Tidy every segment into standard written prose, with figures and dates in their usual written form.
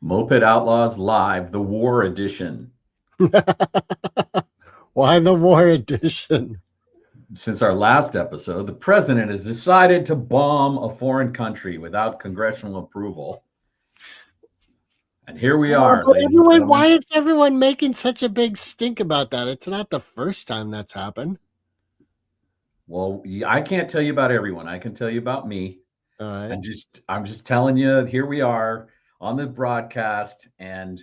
Moped Outlaws Live, the War Edition. Why the war edition? Since our last episode, the president has decided to bomb a foreign country without congressional approval. And here we are, ladies and gentlemen. Why is everyone making such a big stink about that? It's not the first time that's happened. Well, I can't tell you about everyone. I can tell you about me. All right. I'm just telling you, here we are on the broadcast, and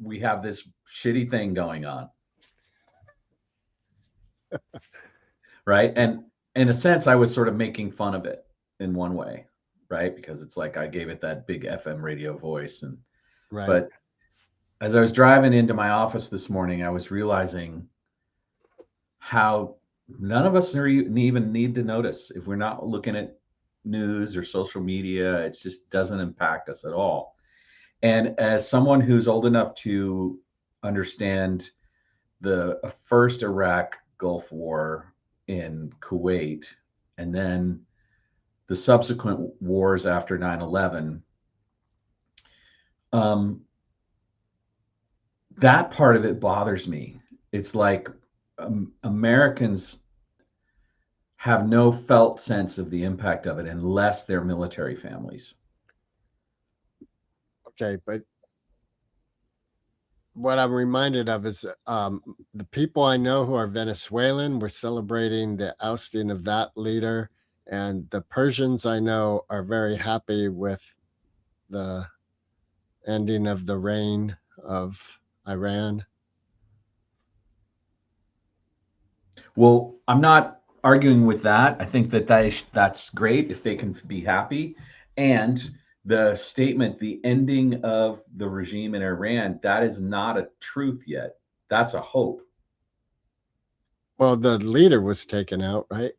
we have this shitty thing going on. Right. And in a sense, I was sort of making fun of it in one way, right? Because it's like I gave it that big FM radio voice. And Right. but as I was driving into my office this morning, I was realizing how none of us even need to notice if we're not looking at news or social media. It just doesn't impact us at all. And as someone who's old enough to understand the first Iraq Gulf War in Kuwait, and then the subsequent wars after 9/11, that part of it bothers me. It's like Americans have no felt sense of the impact of it unless they're military families. Okay, but what I'm reminded of is the people I know who are Venezuelan were celebrating the ousting of that leader, and the Persians I know are very happy with the ending of the reign of Iran. Well, I'm not arguing with that. I think that's great if they can be happy. And the statement, the ending of the regime in Iran, that is not a truth yet. That's a hope. Well, the leader was taken out, right?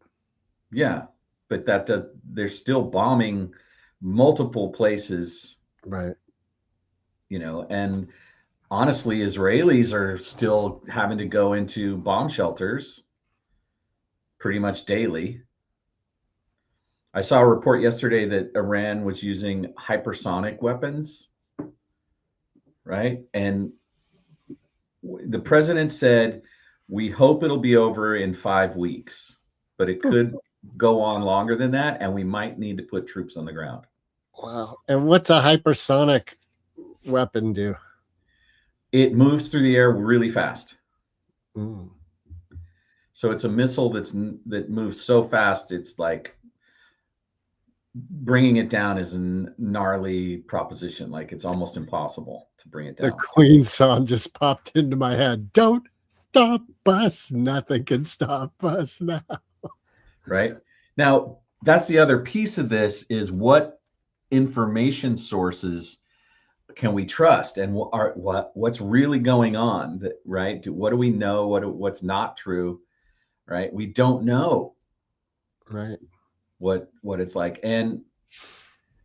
Yeah, but they're still bombing multiple places, Right. And honestly, Israelis are still having to go into bomb shelters pretty much daily. I saw a report yesterday that Iran was using hypersonic weapons, right? And the president said, we hope it'll be over in 5 weeks, but it could go on longer than that, and we might need to put troops on the ground. Wow. And what's a hypersonic weapon do? It moves through the air really fast. Mm. So it's a missile that moves so fast, it's like bringing it down is a gnarly proposition. Like it's almost impossible to bring it down. The Queen song just popped into my head. Don't stop us. Nothing can stop us now. Right. Now, that's the other piece of this is what information sources can we trust, and what's really going on, right? What do we know? What's not true, right? We don't know. Right. What it's like. And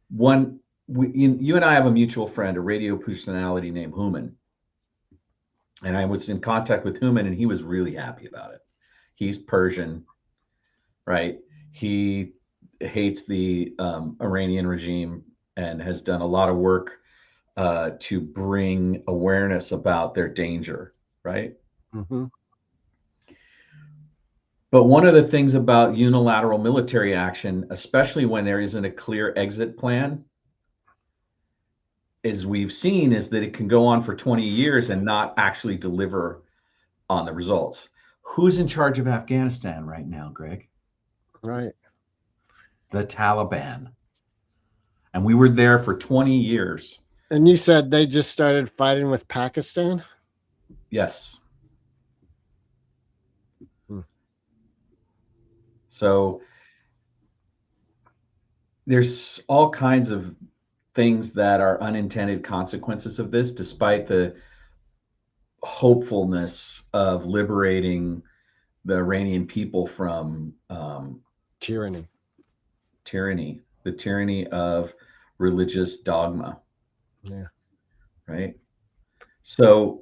you and I have a mutual friend, a radio personality named Human. And I was in contact with Human, and he was really happy about it. He's Persian, right? He hates the Iranian regime and has done a lot of work to bring awareness about their danger, right? Mm-hmm. But one of the things about unilateral military action, especially when there isn't a clear exit plan, as we've seen, is that it can go on for 20 years and not actually deliver on the results. Who's in charge of Afghanistan right now, Greg? Right. The Taliban. And we were there for 20 years. And you said they just started fighting with Pakistan? Yes. So there's all kinds of things that are unintended consequences of this, despite the hopefulness of liberating the Iranian people from tyranny, the tyranny of religious dogma. Yeah. Right. So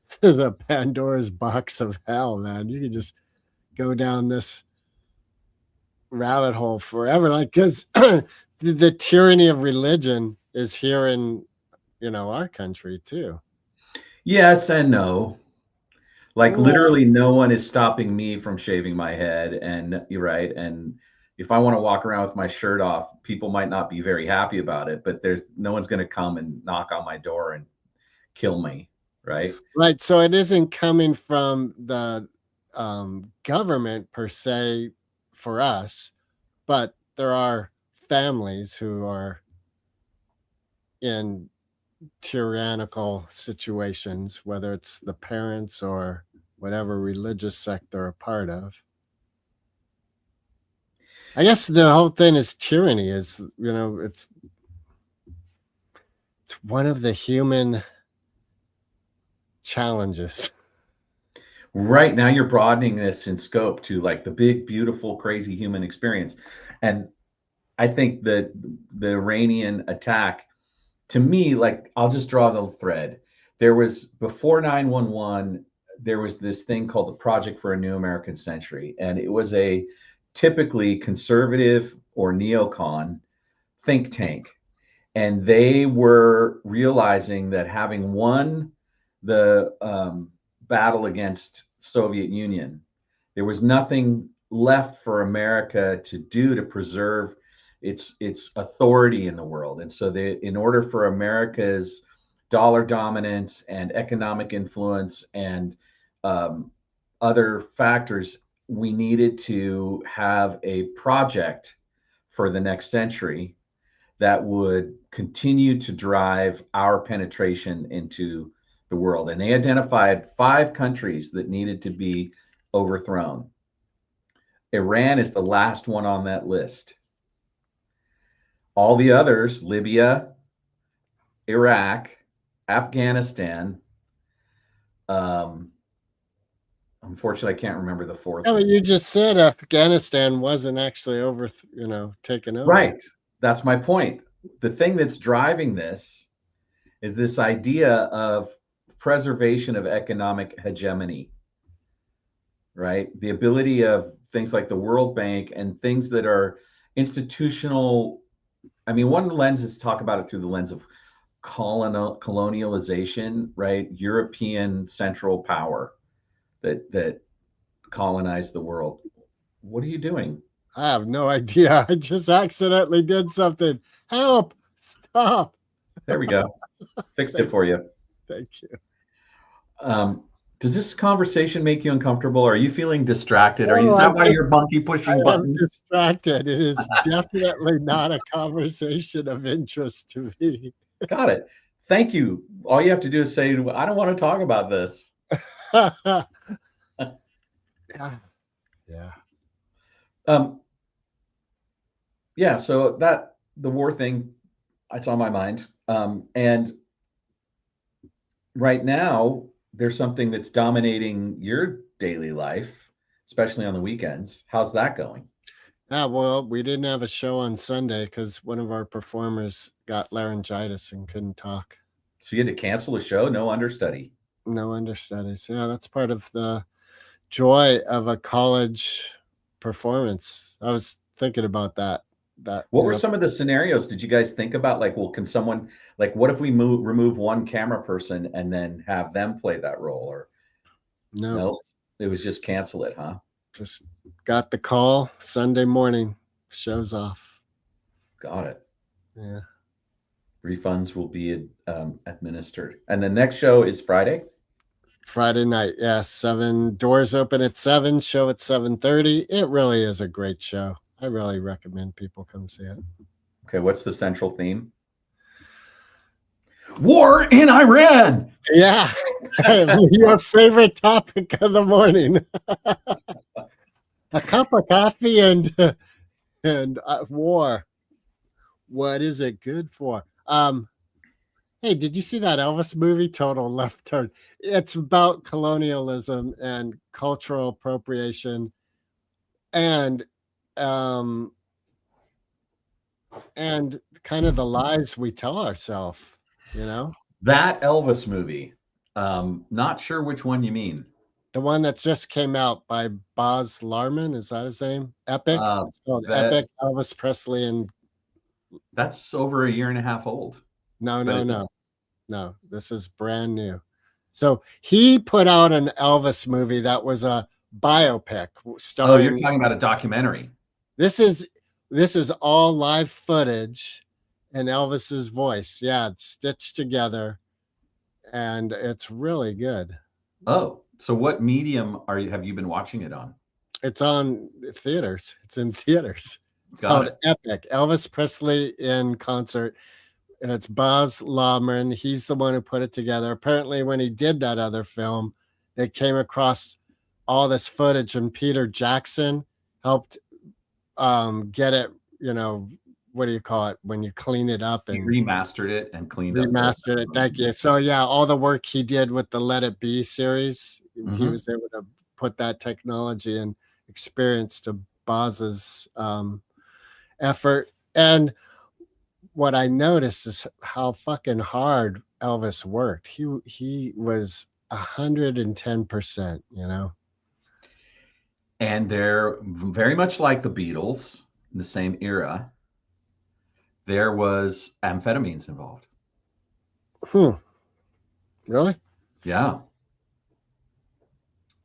this is a Pandora's box of hell, man. You can just go down this rabbit hole forever, like, because the tyranny of religion is here in our country too. Yes and no. Like Well, literally no one is stopping me from shaving my head, and you're right, and if I want to walk around with my shirt off, people might not be very happy about it, but there's no one's going to come and knock on my door and kill me, right? right. So it isn't coming from the government per se for us, but there are families who are in tyrannical situations, whether it's the parents or whatever religious sect they're a part of. I guess the whole thing is tyranny is, it's one of the human challenges. Right now you're broadening this in scope to like the big, beautiful, crazy human experience. And I think that the Iranian attack, to me, like I'll just draw the thread. There was before 9/11, there was this thing called the Project for a New American Century, and it was a typically conservative or neocon think tank, and they were realizing that having won the battle against Soviet Union, there was nothing left for America to do to preserve its authority in the world. And so they, in order for America's dollar dominance and economic influence and other factors, we needed to have a project for the next century that would continue to drive our penetration into the world. And they identified 5 countries that needed to be overthrown. Iran is the last one on that list. All the others, Libya, Iraq, Afghanistan, um, unfortunately, I can't remember the fourth Yeah, but one. you just said Afghanistan wasn't actually taken over. Right. That's my point. The thing that's driving this is this idea of preservation of economic hegemony, right? The ability of things like the World Bank and things that are institutional. I mean, one lens is to talk about it through the lens of colonialization, right? European central power that colonized the world. What are you doing? I have no idea. I just accidentally did something. Help! Stop! There we go. Fixed it Thank, for you. thank you. Um, does this conversation make you uncomfortable? Are you feeling distracted? Oh, Is that why you're monkey pushing I am buttons? distracted. It is definitely not a conversation of interest to me. Got it. Thank you. All you have to do is say, I don't want to talk about this. Yeah. Yeah. Um, yeah, so that the war thing, it's on my mind. And right now, there's something that's dominating your daily life, especially on the weekends. How's that going? Yeah, well, we didn't have a show on Sunday because one of our performers got laryngitis and couldn't talk. So you had to cancel a show, no understudy. No understudies. Yeah, that's part of the joy of a college performance. I was thinking about that. That, What were some of the scenarios did you guys think about? Like, well, can someone like what if we remove one camera person and then have them play that role? Or no, no, it was just cancel it, huh? just got the call Sunday morning, shows off. Got it. Yeah. Refunds will be administered. And the next show is Friday. Friday night, yeah, 7 doors open at 7, show at 7:30. It really is a great show. I really recommend people come see it. Okay, what's the central theme? War in Iran. Yeah. Your favorite topic of the morning. A cup of coffee and war. What is it good for? Hey, did you see that Elvis movie, Total Left Turn? It's about colonialism and cultural appropriation and um and kind of the lies we tell ourselves, you know? That Elvis movie. Not sure which one you mean. The one that just came out by Boz Larman, is that his name? Epic? Uh, It's called that Epic, Elvis Presley and that's over a year and a half old, no, but no, no. No, this is brand new. So he put out an Elvis movie that was a biopic Oh, you're starring. talking about a documentary. This is this is all live footage in Elvis's voice. Yeah, it's stitched together, and it's really good. Oh, so what medium have you been watching it on? It's on theaters. It's in theaters. It's Got called it. Epic. Elvis Presley in concert, and it's Baz Luhrmann. He's the one who put it together. Apparently, when he did that other film, they came across all this footage, and Peter Jackson helped get it. You know, what do you call it when you clean it up He and remastered it and cleaned up the. remastered it? Thank you. So yeah, all the work he did with the Let It Be series, he Mhm. was able to put that technology and experience to Baz's effort. And what I noticed is how fucking hard Elvis worked. He was 110%, you know. And they're very much like the Beatles in the same era. There was amphetamines involved. Hmm. Really? Yeah, it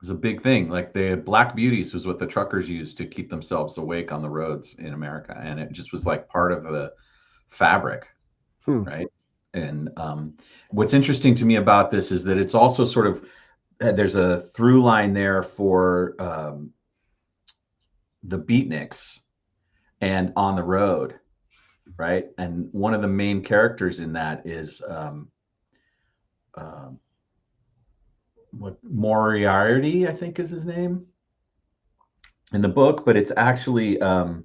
was a big thing. Like the Black Beauties was what the truckers used to keep themselves awake on the roads in America, and it just was like part of the fabric, Hmm. right? And what's interesting to me about this is that it's also sort of there's a through line there for the beatniks and on the road, right? And one of the main characters in that is uh, what Moriarty, I think, is his name in the book, but it's actually a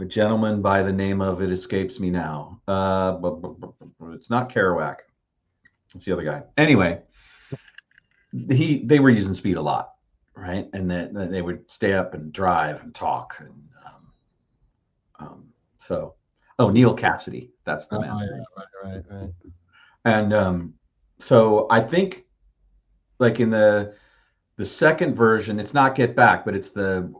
gentleman by the name of, it escapes me now. It's not Kerouac. It's the other guy. Anyway, they were using speed a lot, right? And then they would stay up and drive and talk. And so, oh, Neil Cassidy, that's the Oh man's name. yeah, right. And so I think like in the second version, it's not Get Back, but it's the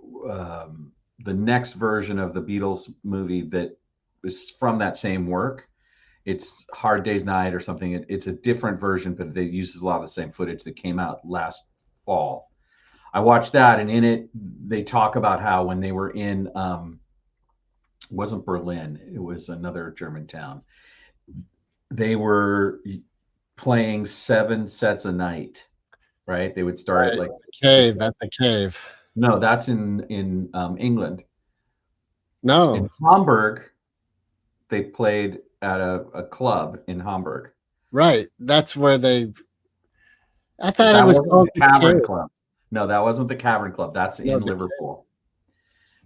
next version of the Beatles movie that is from that same work. It's Hard Day's Night or something. It's a different version, but it uses a lot of the same footage that came out last fall. I watched that, and in it, they talk about how when they were in, it wasn't Berlin, it was another German town. They were playing 7 sets a night, right? They would start at Right. like six. Cave at the cave. No, that's in England. In No, Hamburg, they played at a club in Hamburg. right. That's where they. I thought it That was wasn't called the the Cavern cave. Club. No, that wasn't the Cavern Club. That's No, in the cave. Liverpool.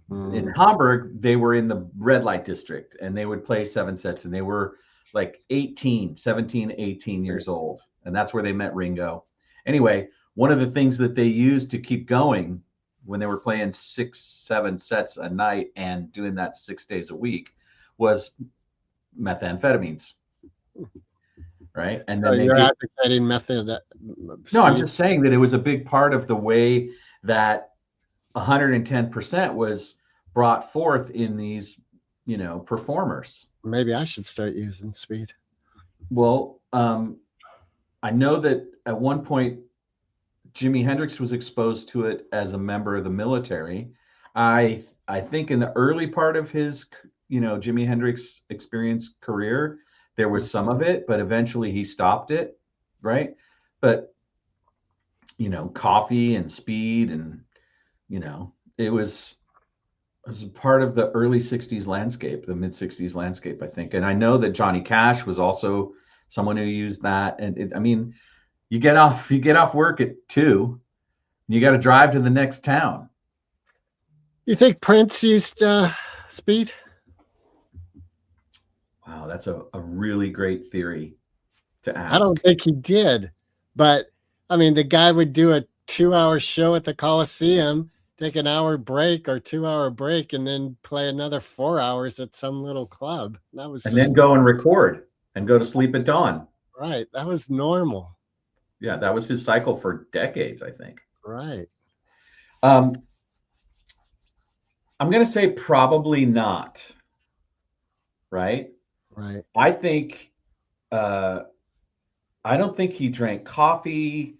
In Mm, Hamburg, they were in the red light district and they would play 7 sets and they were like 18, 17, 18 right. years old. And that's where they met Ringo. Anyway, one of the things that they used to keep going when they were playing 6, 7 sets a night and doing that 6 days a week was methamphetamines, right? And So then they you're did. advocating method No, I'm speed. just saying that it was a big part of the way that 110% was brought forth in these, performers. Maybe I should start using speed. Well, I know that at one point Jimi Hendrix was exposed to it as a member of the military. I think in the early part of his, Jimi Hendrix experience career, there was some of it, but eventually he stopped it, right? But coffee and speed and it was a part of the early 60s landscape, the mid 60s landscape, I think. And I know that Johnny Cash was also someone who used that. And I mean, you get off work at 2, and you got to drive to the next town. You think Prince used speed? Wow, that's a really great theory to I don't ask. think he did, but I mean, the guy would do a 2 hour show at the Coliseum, take an hour break or 2 hour break, and then play another 4 hours at some little club. That was And then just go and record and go to sleep at dawn. right. That was normal. Yeah, that was his cycle for decades, I think. Right. Um, I'm going to say probably not, right? Right. I think uh, I don't think he drank coffee,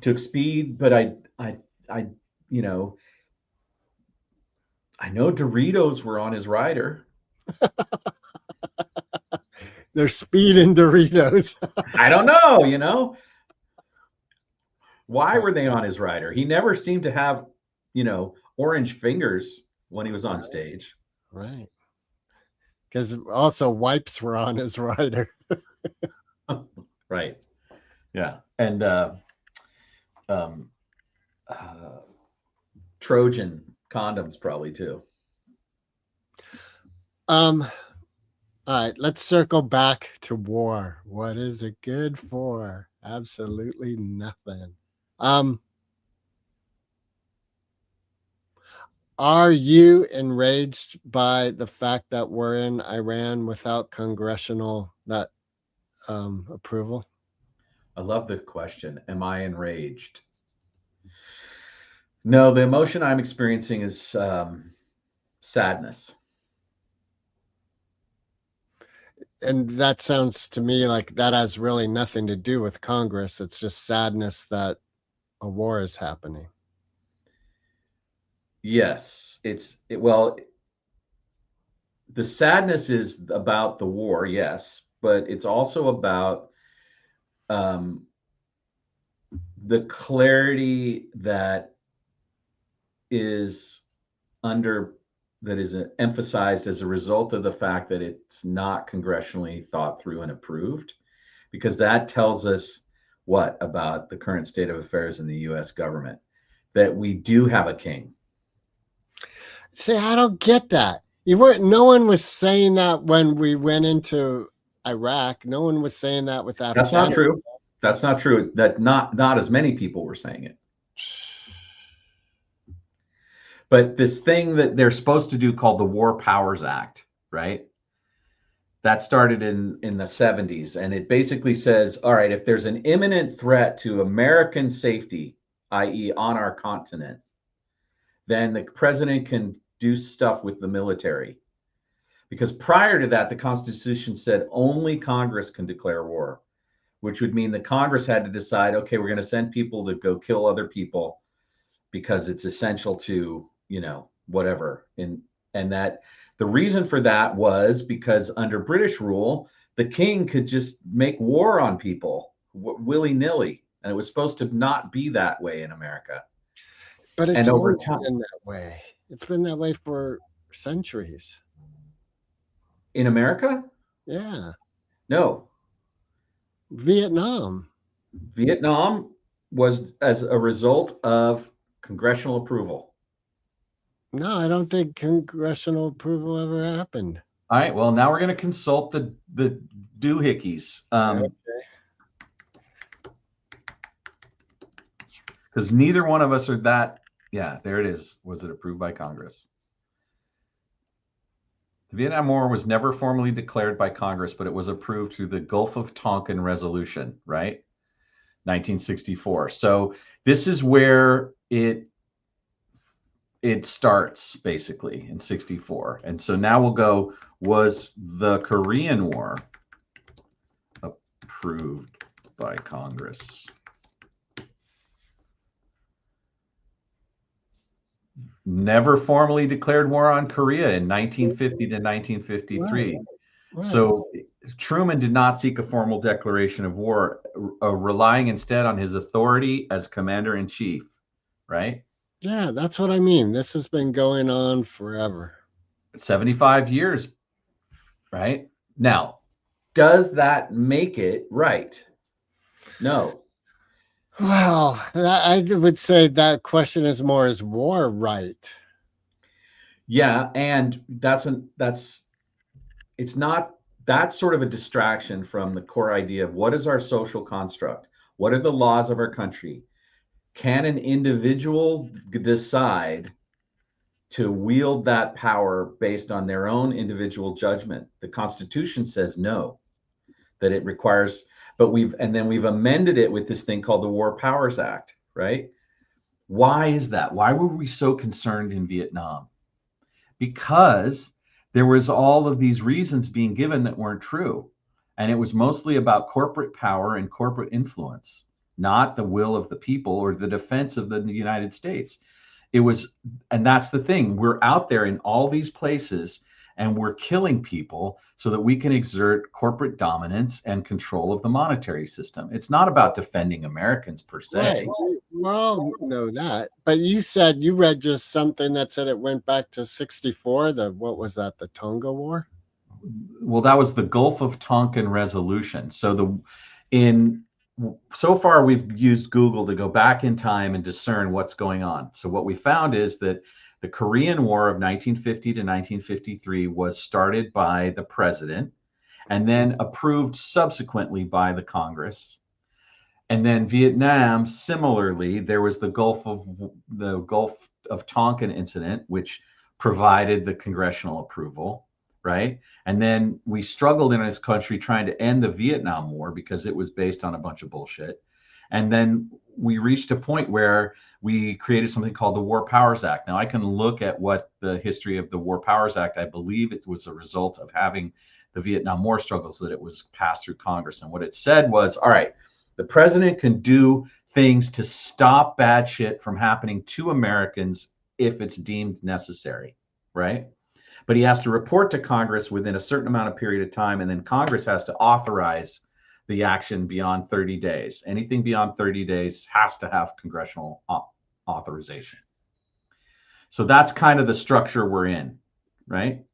took speed, but I, you know, I know Doritos were on his rider. There's speed in Doritos. I don't know, why Right. were they on his rider? He never seemed to have, orange fingers when he was on stage. Right. Because also wipes were on his rider. Right. Yeah. And um, uh, Trojan condoms probably too. Um, all right, let's circle back to war. What is it good for? Absolutely nothing. Um, are you enraged by the fact that we're in Iran without congressional that approval? I love the question. Am I enraged? No, the emotion I'm experiencing is sadness. And that sounds to me like that has really nothing to do with Congress. It's just sadness that a war is happening. Yes, well, the sadness is about the war, yes, but it's also about um, the clarity is under that is emphasized as a result of the fact that it's not congressionally thought through and approved, because that tells us what about the current state of affairs in the U.S. government, that we do have a king. See, I don't get that. You weren't. No one was saying that when we went into Iraq. No one was saying that with That's not Afghanistan. true. That's not true. That not as many people were saying it. But this thing that they're supposed to do called the War Powers Act, right? That started in the 70s, and it basically says, all right, if there's an imminent threat to American safety, i.e., on our continent, then the president can do stuff with the military. Because prior to that, the Constitution said only Congress can declare war, which would mean that Congress had to decide, okay, we're going to send people to go kill other people because it's essential to, whatever. And that the reason for that was because under British rule, the king could just make war on people willy-nilly. And it was supposed to not be that way in America. But it's And over always time been that way. It's been that way for centuries. in America, Yeah. no. Vietnam. Vietnam was as a result of congressional approval. No, I don't think congressional approval ever happened. All right. Well, now we're going to consult the doohickeys, Okay. because neither one of us are that. Yeah, there it is. Was it approved by Congress? The Vietnam War was never formally declared by Congress, but it was approved through the Gulf of Tonkin Resolution, right? 1964. So this is where it starts basically in 64. And so now we'll go, was the Korean War approved by Congress? Never formally declared war on Korea in 1950 to 1953. Right. So Truman did not seek a formal declaration of war, relying instead on his authority as commander in chief, right? Yeah, that's what I mean. This has been going on forever. 75 years, right? Now, does that make it right? No. Well, I would say that question is more, is war right? Yeah, and it's not, that's sort of a distraction from the core idea of what is our social construct? What are the laws of our country? Can an individual decide to wield that power based on their own individual judgment? The Constitution says no, that it requires, but we've amended it with this thing called the War Powers Act, right? Why is that? Why were we so concerned in Vietnam? Because there was all of these reasons being given that weren't true. And it was mostly about corporate power and corporate influence, not the will of the people or the defense of the United States. It was, and that's the thing. We're out there in all these places and we're killing people so that we can exert corporate dominance and control of the monetary system. It's not about defending Americans per Right. se. We all know that. But you said you read just something that said it went back to 64. The what was that? The Tonga War? Well, that was the Gulf of Tonkin resolution. So in so far we've used Google to go back in time and discern what's going on. So what we found is that the Korean War of 1950 to 1953 was started by the president and then approved subsequently by the Congress. And then Vietnam, similarly, there was the Gulf of Tonkin incident, which provided the congressional approval, right? And then we struggled in this country trying to end the Vietnam War because it was based on a bunch of bullshit. And then we reached a point where we created something called the War Powers Act. Now I can look at what the history of the War Powers Act, I believe it was a result of having the Vietnam War struggles that it was passed through Congress. And what it said was, all right, the president can do things to stop bad shit from happening to Americans if it's deemed necessary, right? But he has to report to Congress within a certain amount of period of time, and then Congress has to authorize the action beyond 30 days. Anything beyond 30 days has to have congressional authorization. So that's kind of the structure we're in, right?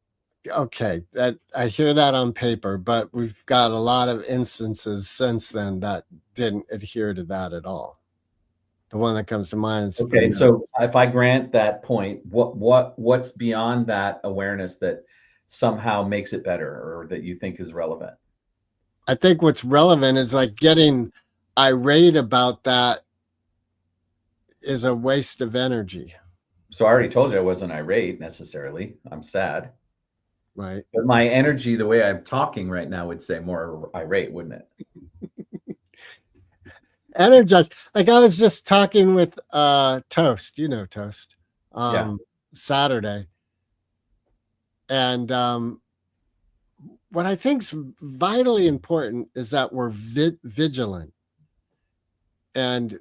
Okay, that I hear that on paper, but we've got a lot of instances since then that didn't adhere to that at all. The one that comes to mind is okay. So if I grant that point, what's beyond that awareness that somehow makes it better or that you think is relevant? I think what's relevant is like getting irate about that is a waste of energy. So I already told you I wasn't irate necessarily. I'm sad. Right. But my energy, the way I'm talking right now, would say more irate, wouldn't it? Energized. Like I was just talking with Toast, Toast, Yeah. Saturday. And what I think is vitally important is that we're vigilant. And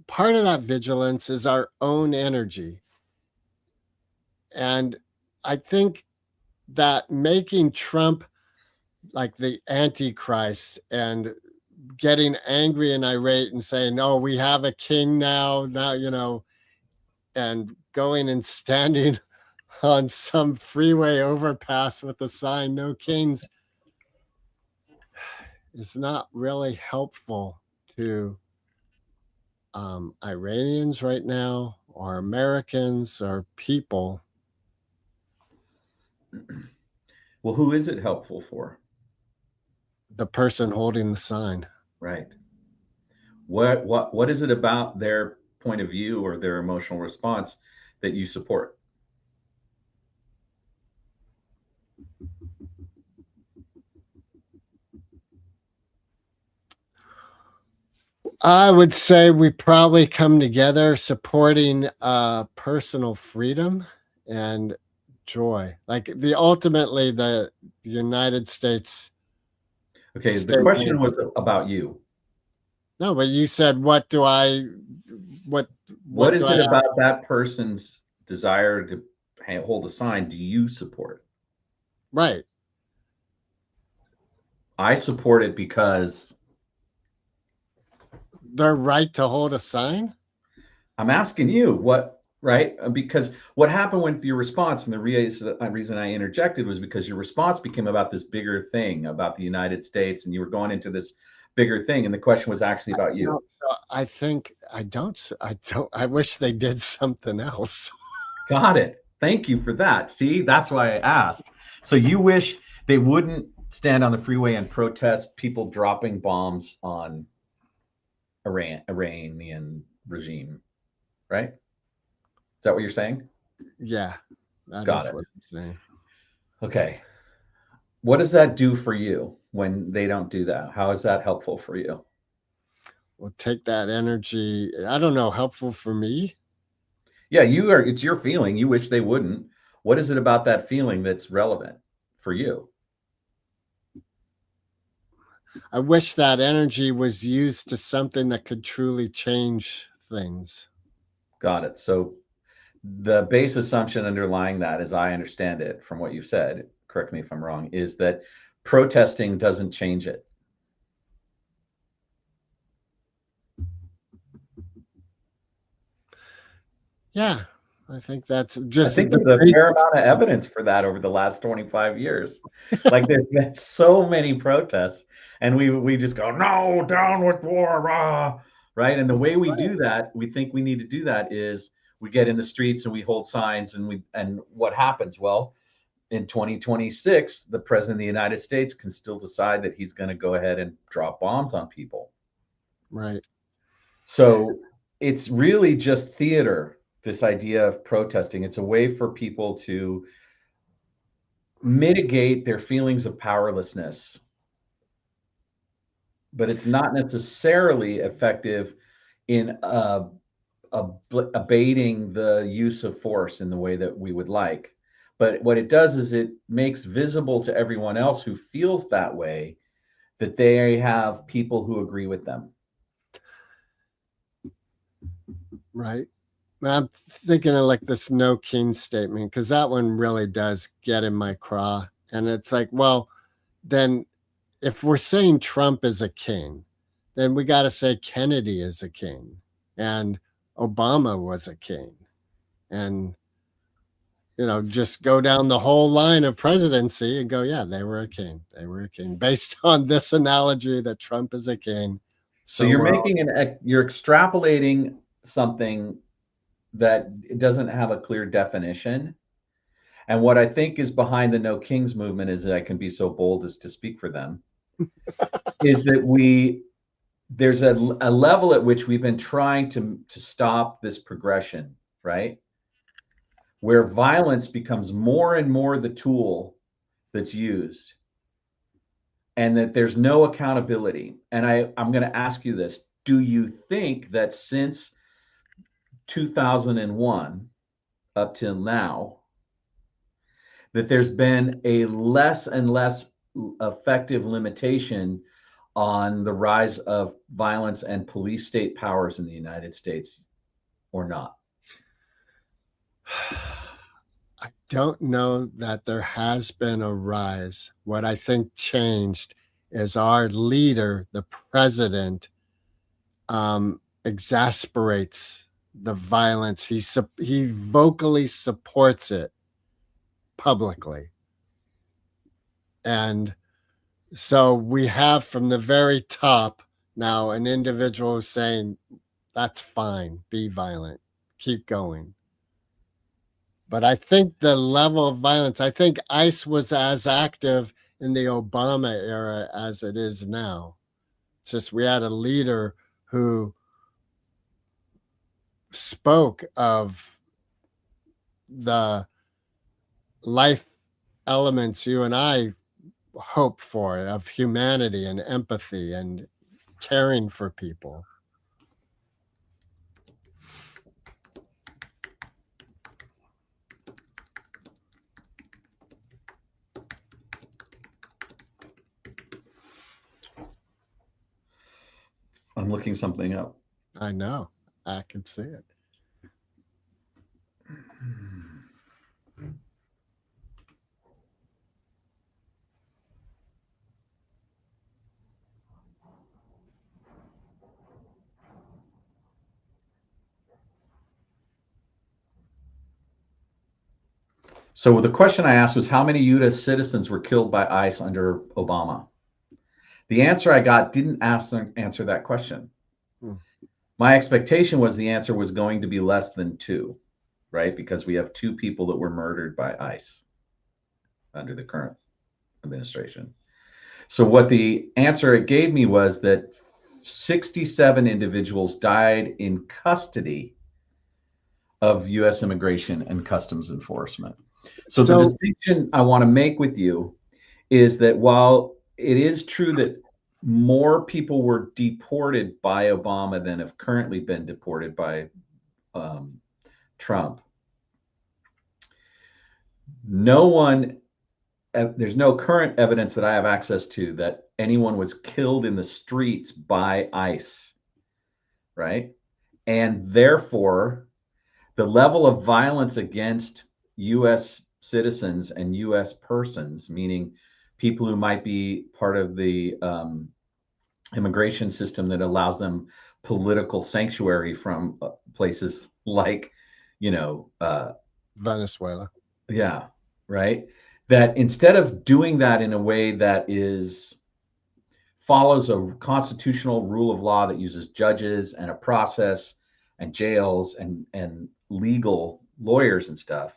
part of that vigilance is our own energy. And I think that making Trump like the Antichrist and getting angry and irate and saying, "Oh, we have a king now," and going and standing on some freeway overpass with a sign, "No kings," is not really helpful to Iranians right now, or Americans, or people. Well, who is it helpful for? The person holding the sign. Right. What is it about their point of view or their emotional response that you support? I would say we probably come together supporting personal freedom and joy. Like the United States. Okay, the question was about you. No, but you said, what do I What do is I it have? about that person's desire to hold a sign do you support? Right. I support it because Their right to hold a sign? I'm asking you what, right? Because what happened with your response, and the reason I interjected was because your response became about this bigger thing about the United States, and you were going into this bigger thing, and the question was actually about you. No, so I think I wish they did something else. Got it. Thank you for that. See, that's why I asked. So you wish they wouldn't stand on the freeway and protest people dropping bombs on Iranian regime, right? Is that what you're saying? Yeah, that Got is it. what I'm saying. Okay. What does that do for you when they don't do that? How is that helpful for you? Well, take that energy. I don't know, helpful for me. Yeah, it's your feeling. You wish they wouldn't. What is it about that feeling that's relevant? for you. I wish that energy was used to something that could truly change things. Got it. So the base assumption underlying that, as I understand it from what you've said, correct me if I'm wrong, is that protesting doesn't change it. Yeah, I think that's I just think the there's a fair basics. amount of evidence for that over the last 25 years. Like there's been so many protests, and we just go, no, down with war, rah, right? And the way we do that, we think we need to do that is we get in the streets and we hold signs and what happens? Well, in 2026, the president of the United States can still decide that he's going to go ahead and drop bombs on people. Right. So it's really just theater, this idea of protesting. It's a way for people to mitigate their feelings of powerlessness, but it's not necessarily effective in abating the use of force in the way that we would like. But what it does is it makes visible to everyone else who feels that way that they have people who agree with them. Right. I'm thinking of like this no king statement because that one really does get in my craw. And it's like, well, then if we're saying Trump is a king, then we got to say Kennedy is a king and Obama was a king. And, just go down the whole line of presidency and go, yeah, they were a king. They were a king based on this analogy that Trump is a king. So So you're extrapolating something that doesn't have a clear definition. And what I think is behind the No Kings movement is that I can be so bold as to speak for them, is that there's a level at which we've been trying to stop this progression, right? Where violence becomes more and more the tool that's used, and that there's no accountability. And I'm going to ask you this: do you think that since 2001 up till now, that there's been a less and less effective limitation on the rise of violence and police state powers in the United States, or not? I don't know that there has been a rise. What I think changed is our leader, the president, exasperates the violence. He vocally supports it publicly, and so we have from the very top now an individual saying, "That's fine. Be violent. Keep going." But I think the level of violence, I think ICE was as active in the Obama era as it is now. It's just we had a leader who spoke of the life elements you and I hope for of humanity and empathy and caring for people. I'm looking something up. I know. I can see it. So the question I asked was how many U.S. citizens were killed by ICE under Obama? The answer I got didn't answer that question. Hmm. My expectation was the answer was going to be less than two, right? Because we have two people that were murdered by ICE under the current administration. So what the answer it gave me was that 67 individuals died in custody of U.S. Immigration and Customs Enforcement. So the So, distinction I want to make with you is that while it is true that more people were deported by Obama than have currently been deported by Trump, no one there's no current evidence that I have access to that anyone was killed in the streets by ICE, right? And therefore, the level of violence against US citizens and US persons, meaning people who might be part of the immigration system that allows them political sanctuary from places like, you know, Venezuela. yeah, right. That instead of doing that in a way that is follows a constitutional rule of law that uses judges and a process and jails and legal lawyers and stuff,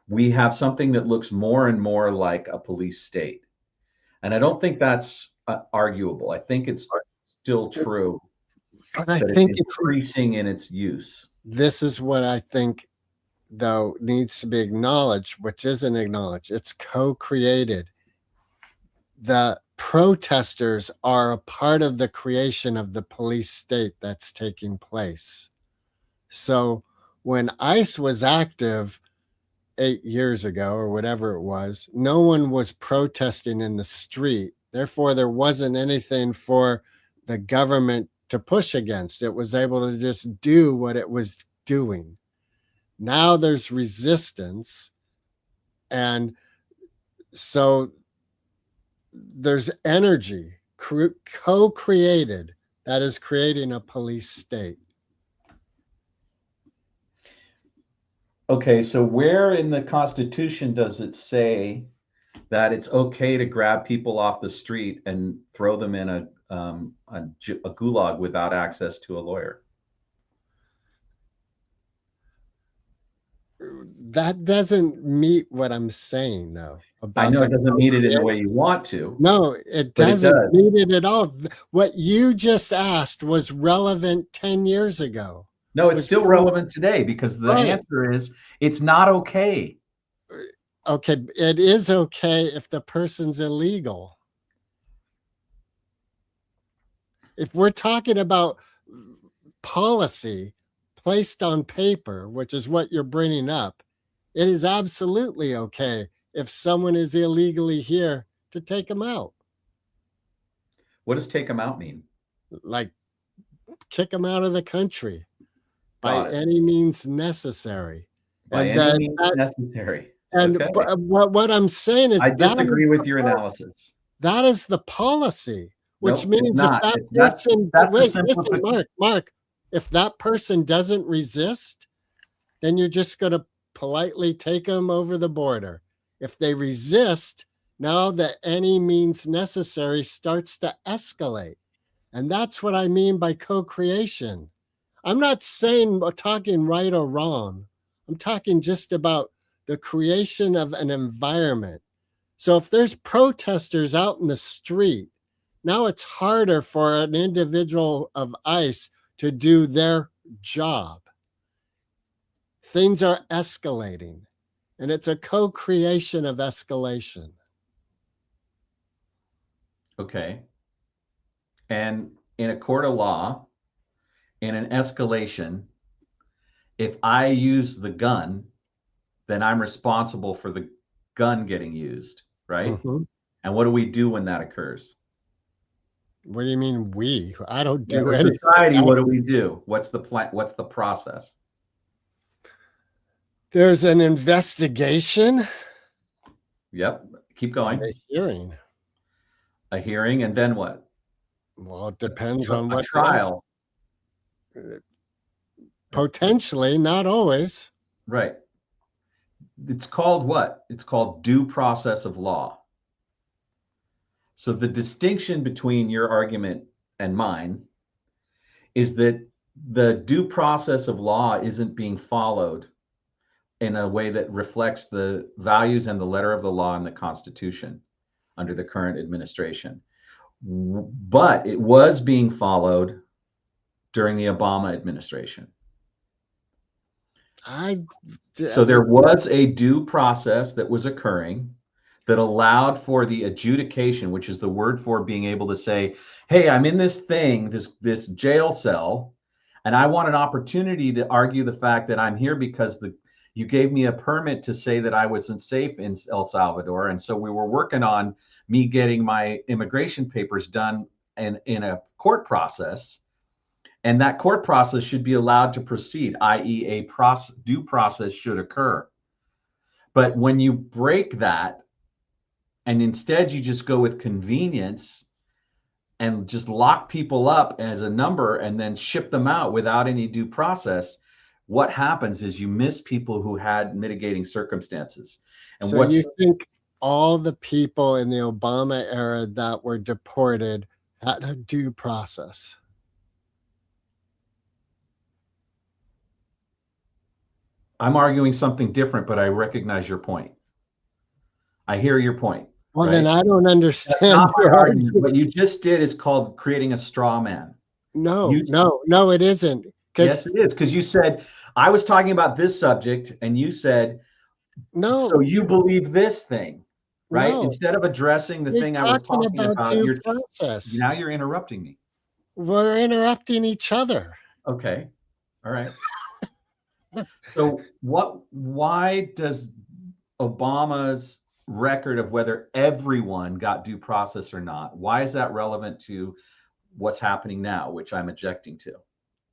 we have something that looks more and more like a police state. And I don't think that's arguable. I think it's still true But I that it's think it's increasing in its use. this is what I think though needs to be acknowledged, which isn't acknowledged. It's co-created. The protesters are a part of the creation of the police state that's taking place. So when ICE was active 8 years ago or whatever it was, no one was protesting in the street. Therefore, there wasn't anything for the government to push against. It was able to just do what it was doing. Now there's resistance. And so there's energy co created that is creating a police state. Okay, so where in the Constitution does it say that it's okay to grab people off the street and throw them in a gulag without access to a lawyer? That doesn't meet what I'm saying, though, I about know the it doesn't meet it in the co-creation. way you want to, No, it but it doesn't does. mean it at all. What you just asked was relevant 10 years ago. No, it's Was still relevant today because the right. answer is it's not okay. Okay, it is okay if the person's illegal. If we're talking about policy placed on paper, which is what you're bringing up, it is absolutely okay if someone is illegally here to take them out. What does take them out mean? Like kick them out of the country by Got it. any means necessary. By And any that, means necessary. and Okay. what I'm saying I is disagree with your analysis. that is the policy, which Nope, it's means if not. that It's person, that's the wait, listen, simplification. Mark, if that person doesn't resist, then you're just going to politely take them over the border. If they resist, now the any means necessary starts to escalate. And that's what I mean by co-creation. I'm not saying or talking right or wrong. I'm talking just about the creation of an environment. So if there's protesters out in the street, now it's harder for an individual of ICE to do their job. Things are escalating, and it's a co-creation of escalation. Okay. And in a court of law, in an escalation, if I use the gun, then I'm responsible for the gun getting used, right? Mm-hmm. And what do we do when that occurs? What do you mean we? I don't Yeah, do as anything. society, what do we do? What's the plan? What's the process? There's an investigation Yep. Keep and going. a hearing. A hearing, and then what? Well, it depends on A what trial. potentially, not always. Right. It's called what? It's called due process of law. So the distinction between your argument and mine is that the due process of law isn't being followed in a way that reflects the values and the letter of the law in the Constitution under the current administration. But it was being followed during the Obama administration. So there was a due process that was occurring that allowed for the adjudication, which is the word for being able to say, hey, I'm in this thing, this jail cell, and I want an opportunity to argue the fact that I'm here because You gave me a permit to say that I wasn't safe in El Salvador. And so we were working on me getting my immigration papers done in a court process. And that court process should be allowed to proceed, i.e., due process should occur. But when you break that and instead you just go with convenience and just lock people up as a number and then ship them out without any due process, what happens is you miss people who had mitigating circumstances. And So you what's think all the people in the Obama era that were deported had a due process? I'm arguing something different, but I recognize your point. I hear your point, Well, then right? I don't That's not understand my your argument. argument. What you just did is called creating a straw man. No, You no, no, it isn't. Because Yes, it is, because you said I was talking about this subject, and you said, so no, you believe this thing, right? no, Instead of addressing the you're thing I was talking talking about about, due process. now you're interrupting me. We're interrupting each other. Okay, all right. So why does Obama's record of whether everyone got due process or not, why is that relevant to what's happening now, which I'm objecting to?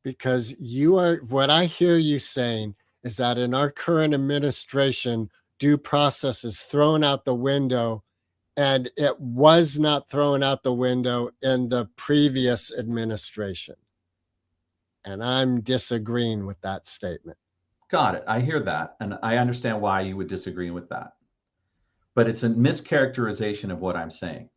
Because you are, what I hear you saying is that in our current administration, due process is thrown out the window, and it was not thrown out the window in the previous administration. And I'm disagreeing with that statement. Got it. I hear that, and I understand why you would disagree with that. But it's a mischaracterization of what I'm saying.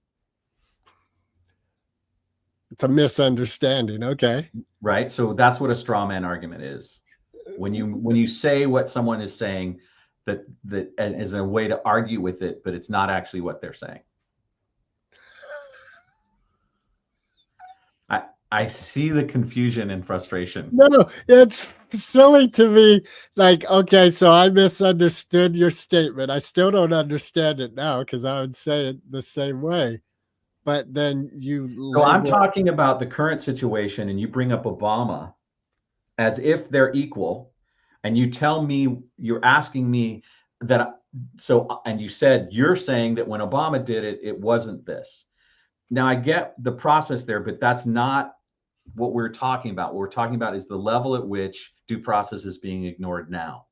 It's a misunderstanding. Okay. Right? So that's what a straw man argument is. When you say what someone is saying, that is a way to argue with it, but it's not actually what they're saying. I see the confusion and frustration. No, it's silly to me. Like, okay, so I misunderstood your statement. I still don't understand it now because I would say it the same way. But then you So I'm label, talking about the current situation, and you bring up Obama as if they're equal, and you tell me, you're asking me that, so, and you said you're saying that when Obama did it, it wasn't this. Now I get the process there, but that's not what we're talking about. What we're talking about is the level at which due process is being ignored now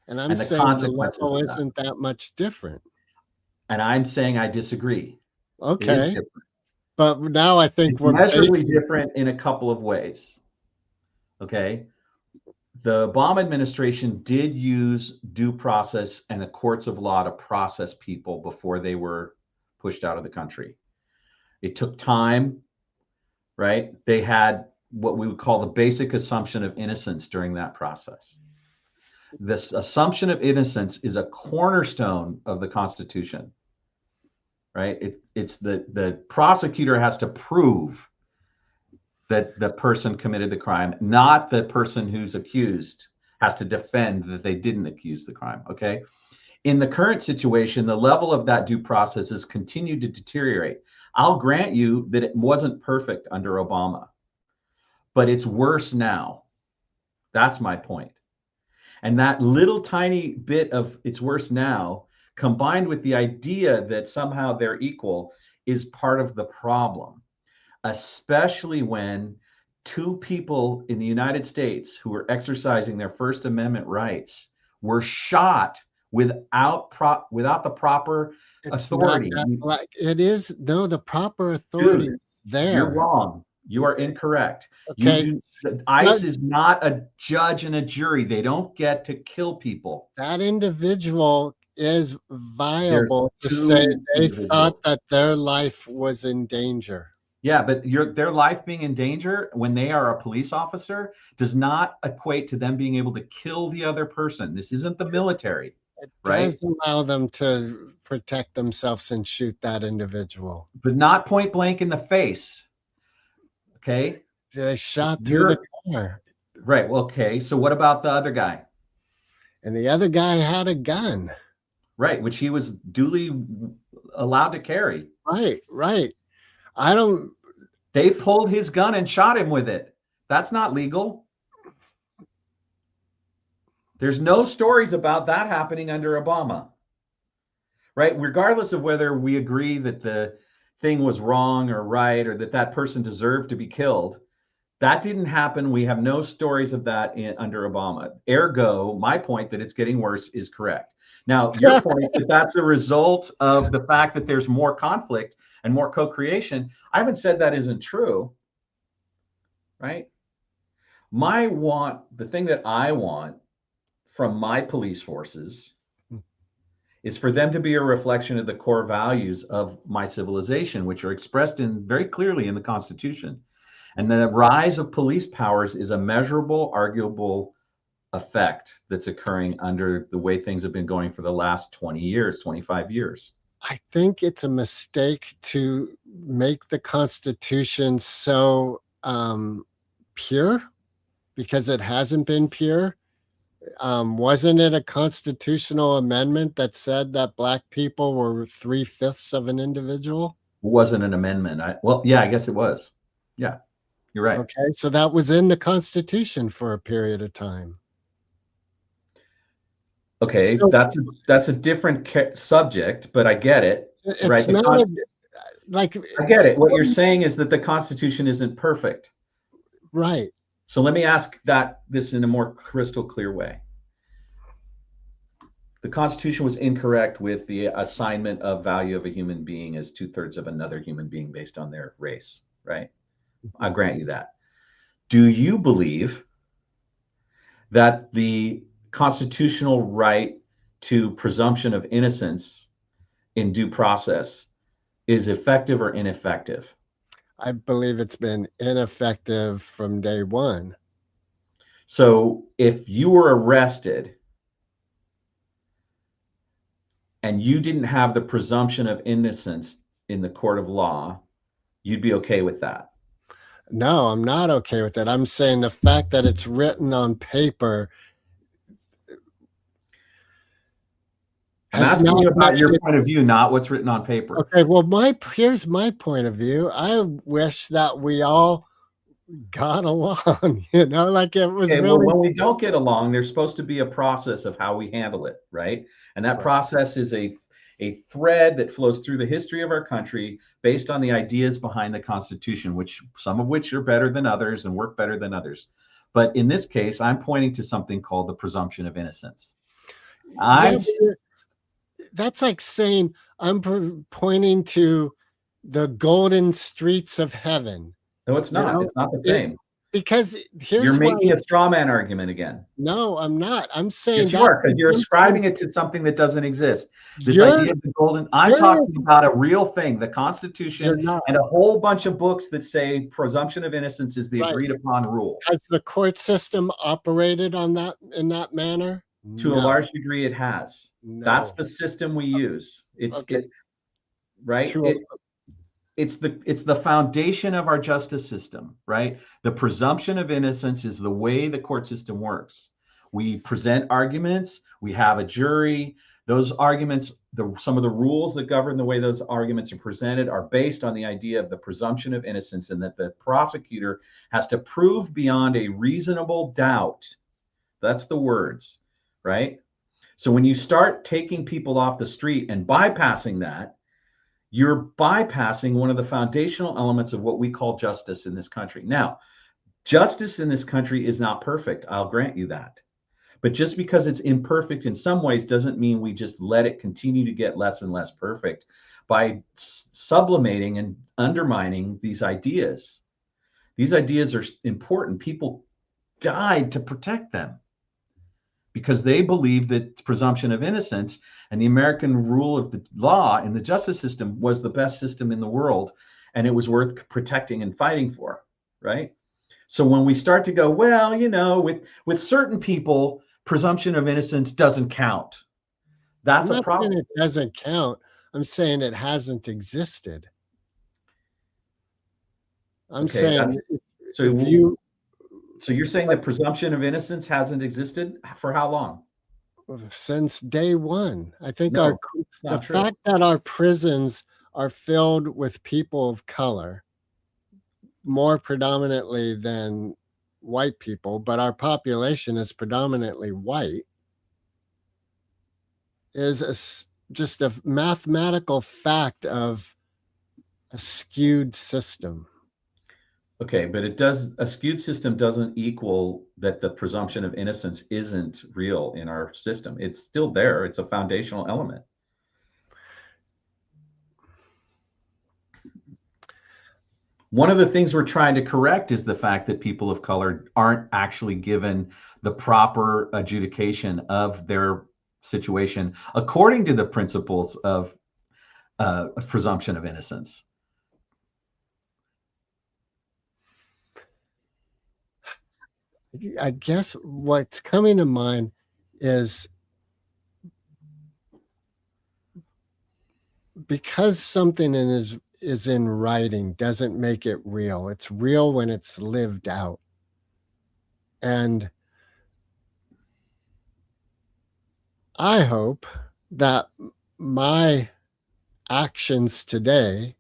and I'm and the saying the consequences level of that. isn't that much different. And I'm saying I disagree. It is Okay. different. But now I think It's we're measurably basing, different in a couple of ways. Okay. The Obama administration did use due process and the courts of law to process people before they were pushed out of the country. It took time, right? They had what we would call the basic assumption of innocence during that process. This assumption of innocence is a cornerstone of the Constitution, right? It's the prosecutor has to prove that the person committed the crime, not the person who's accused has to defend that they didn't accuse the crime. Okay. In the current situation, the level of that due process has continued to deteriorate. I'll grant you that it wasn't perfect under Obama, but it's worse now. That's my point. And that little tiny bit of it's worse now, combined with the idea that somehow they're equal, is part of the problem, especially when two people in the United States who were exercising their First Amendment rights were shot without the proper it's not authority. that like it is. No, the proper authority Dude, is you're there. wrong. You are incorrect. You Okay. do No, ICE is not a judge and a jury. They don't get to kill people. that individual is There's viable to say two they individuals. thought that their life was in danger. Yeah, but their life being in danger when they are a police officer does not equate to them being able to kill the other person. This isn't the military, It right? does allow them to protect themselves and shoot that individual. But not point blank in the face. Okay. They shot through the You're car, right. Well, okay. So what about the other guy? and the other guy had a gun. Right, which he was duly allowed to carry. Right, right. I don't. They pulled his gun and shot him with it. That's not legal. There's no stories about that happening under Obama, right? Regardless of whether we agree that the thing was wrong or right or that that person deserved to be killed, that didn't happen. We have no stories of that under Obama. Ergo, my point that it's getting worse is correct. Now, your point that that's a result of the fact that there's more conflict and more co-creation, I haven't said that isn't true, right? The thing that I want from my police forces is for them to be a reflection of the core values of my civilization, which are expressed in very clearly in the Constitution. And the rise of police powers is a measurable, arguable effect that's occurring under the way things have been going for the last 20 years, 25 years. I think it's a mistake to make the Constitution so pure, because it hasn't been pure. Wasn't it a constitutional amendment that said that Black people were 3/5 of an individual? It wasn't an amendment. Well, yeah, I guess it was. Yeah, you're right. Okay, so that was in the Constitution for a period of time. Okay, So that's a different subject, but I get it, right? it's not like I get it. What you're saying is that the Constitution isn't perfect. right. So let me ask this in a more crystal clear way. The Constitution was incorrect with the assignment of value of a human being as 2/3 of another human being based on their race, right? I grant you that. Do you believe that the constitutional right to presumption of innocence in due process is effective or ineffective? I believe it's been ineffective from day one. So if you were arrested and you didn't have the presumption of innocence in the court of law, you'd be okay with that. No, I'm not okay with it. I'm saying the fact that it's written on paper I'm asking you about your point of view, not what's written on paper. Okay, well, here's my point of view. I wish that we all got along, like it was Okay, well, really when we don't get along, there's supposed to be a process of how we handle it, right? And that right. process is a thread that flows through the history of our country based on the ideas behind the Constitution, which some of which are better than others and work better than others. But in this case, I'm pointing to something called the presumption of innocence. That's like saying I'm pointing to the golden streets of heaven. No, it's not. It's not the same. Because you're making a straw man argument again. No, I'm not. I'm saying yes, you are, because you're ascribing it to something that doesn't exist. This idea of the golden. I'm talking about a real thing, the Constitution, and a whole bunch of books that say presumption of innocence is the agreed upon rule. Has the court system operated in that manner? To a large degree, it has. No. That's the system we use. Right. It's the foundation of our justice system, right? The presumption of innocence is the way the court system works. We present arguments, we have a jury. Those arguments, some of the rules that govern the way those arguments are presented are based on the idea of the presumption of innocence, and that the prosecutor has to prove beyond a reasonable doubt. That's the words, right? So when you start taking people off the street and bypassing that, you're bypassing one of the foundational elements of what we call justice in this country. Now, justice in this country is not perfect. I'll grant you that. But just because it's imperfect in some ways doesn't mean we just let it continue to get less and less perfect by sublimating and undermining these ideas. These ideas are important. People died to protect them, because they believe that presumption of innocence and the American rule of the law in the justice system was the best system in the world, and it was worth protecting and fighting for, right? So when we start to go, well, with certain people, presumption of innocence doesn't count. That's a problem. It doesn't count. I'm saying it hasn't existed. I'm saying So you're saying that presumption of innocence hasn't existed for how long? Since day one. I think the fact that our prisons are filled with people of color more predominantly than white people, but our population is predominantly white, is just a mathematical fact of a skewed system. Okay, but it does a skewed system doesn't equal that the presumption of innocence isn't real in our system. It's still there. It's a foundational element. One of the things we're trying to correct is the fact that people of color aren't actually given the proper adjudication of their situation according to the principles of presumption of innocence. I guess what's coming to mind is because something is in writing doesn't make it real. It's real when it's lived out. And I hope that my actions today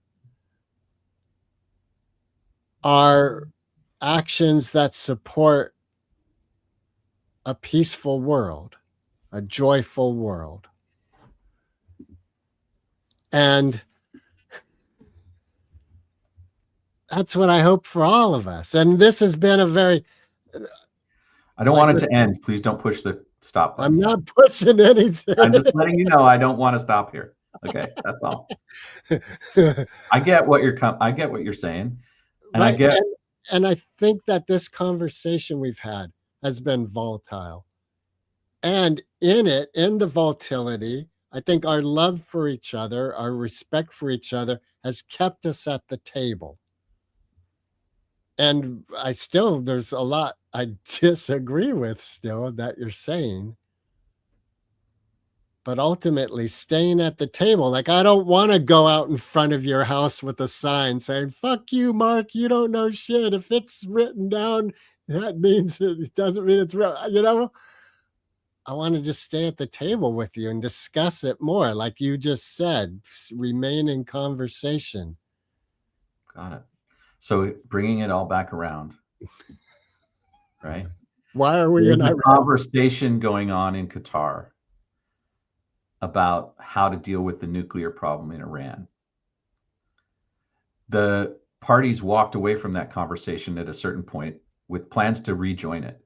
are actions that support a peaceful world, a joyful world. And that's what I hope for all of us. And this has been a very, I don't like, want it to end. Please don't push the stop button. I'm not pushing anything. I'm just letting you know I don't want to stop here. Okay, that's all. I get what you're saying, and I Right. get And I think that this conversation we've had has been volatile. And in it, in the volatility, I think our love for each other, our respect for each other has kept us at the table. And there's a lot I disagree with still that you're saying. But ultimately, staying at the table, like, I don't want to go out in front of your house with a sign saying, fuck you, Mark, you don't know shit. If it's written down, that means it doesn't mean it's real. I want to just stay at the table with you and discuss it more. Like you just said, remain in conversation. got it. So bringing it all back around, right? Why are we There's in a Iran? conversation going on in Qatar about how to deal with the nuclear problem in Iran. The parties walked away from that conversation at a certain point with plans to rejoin it.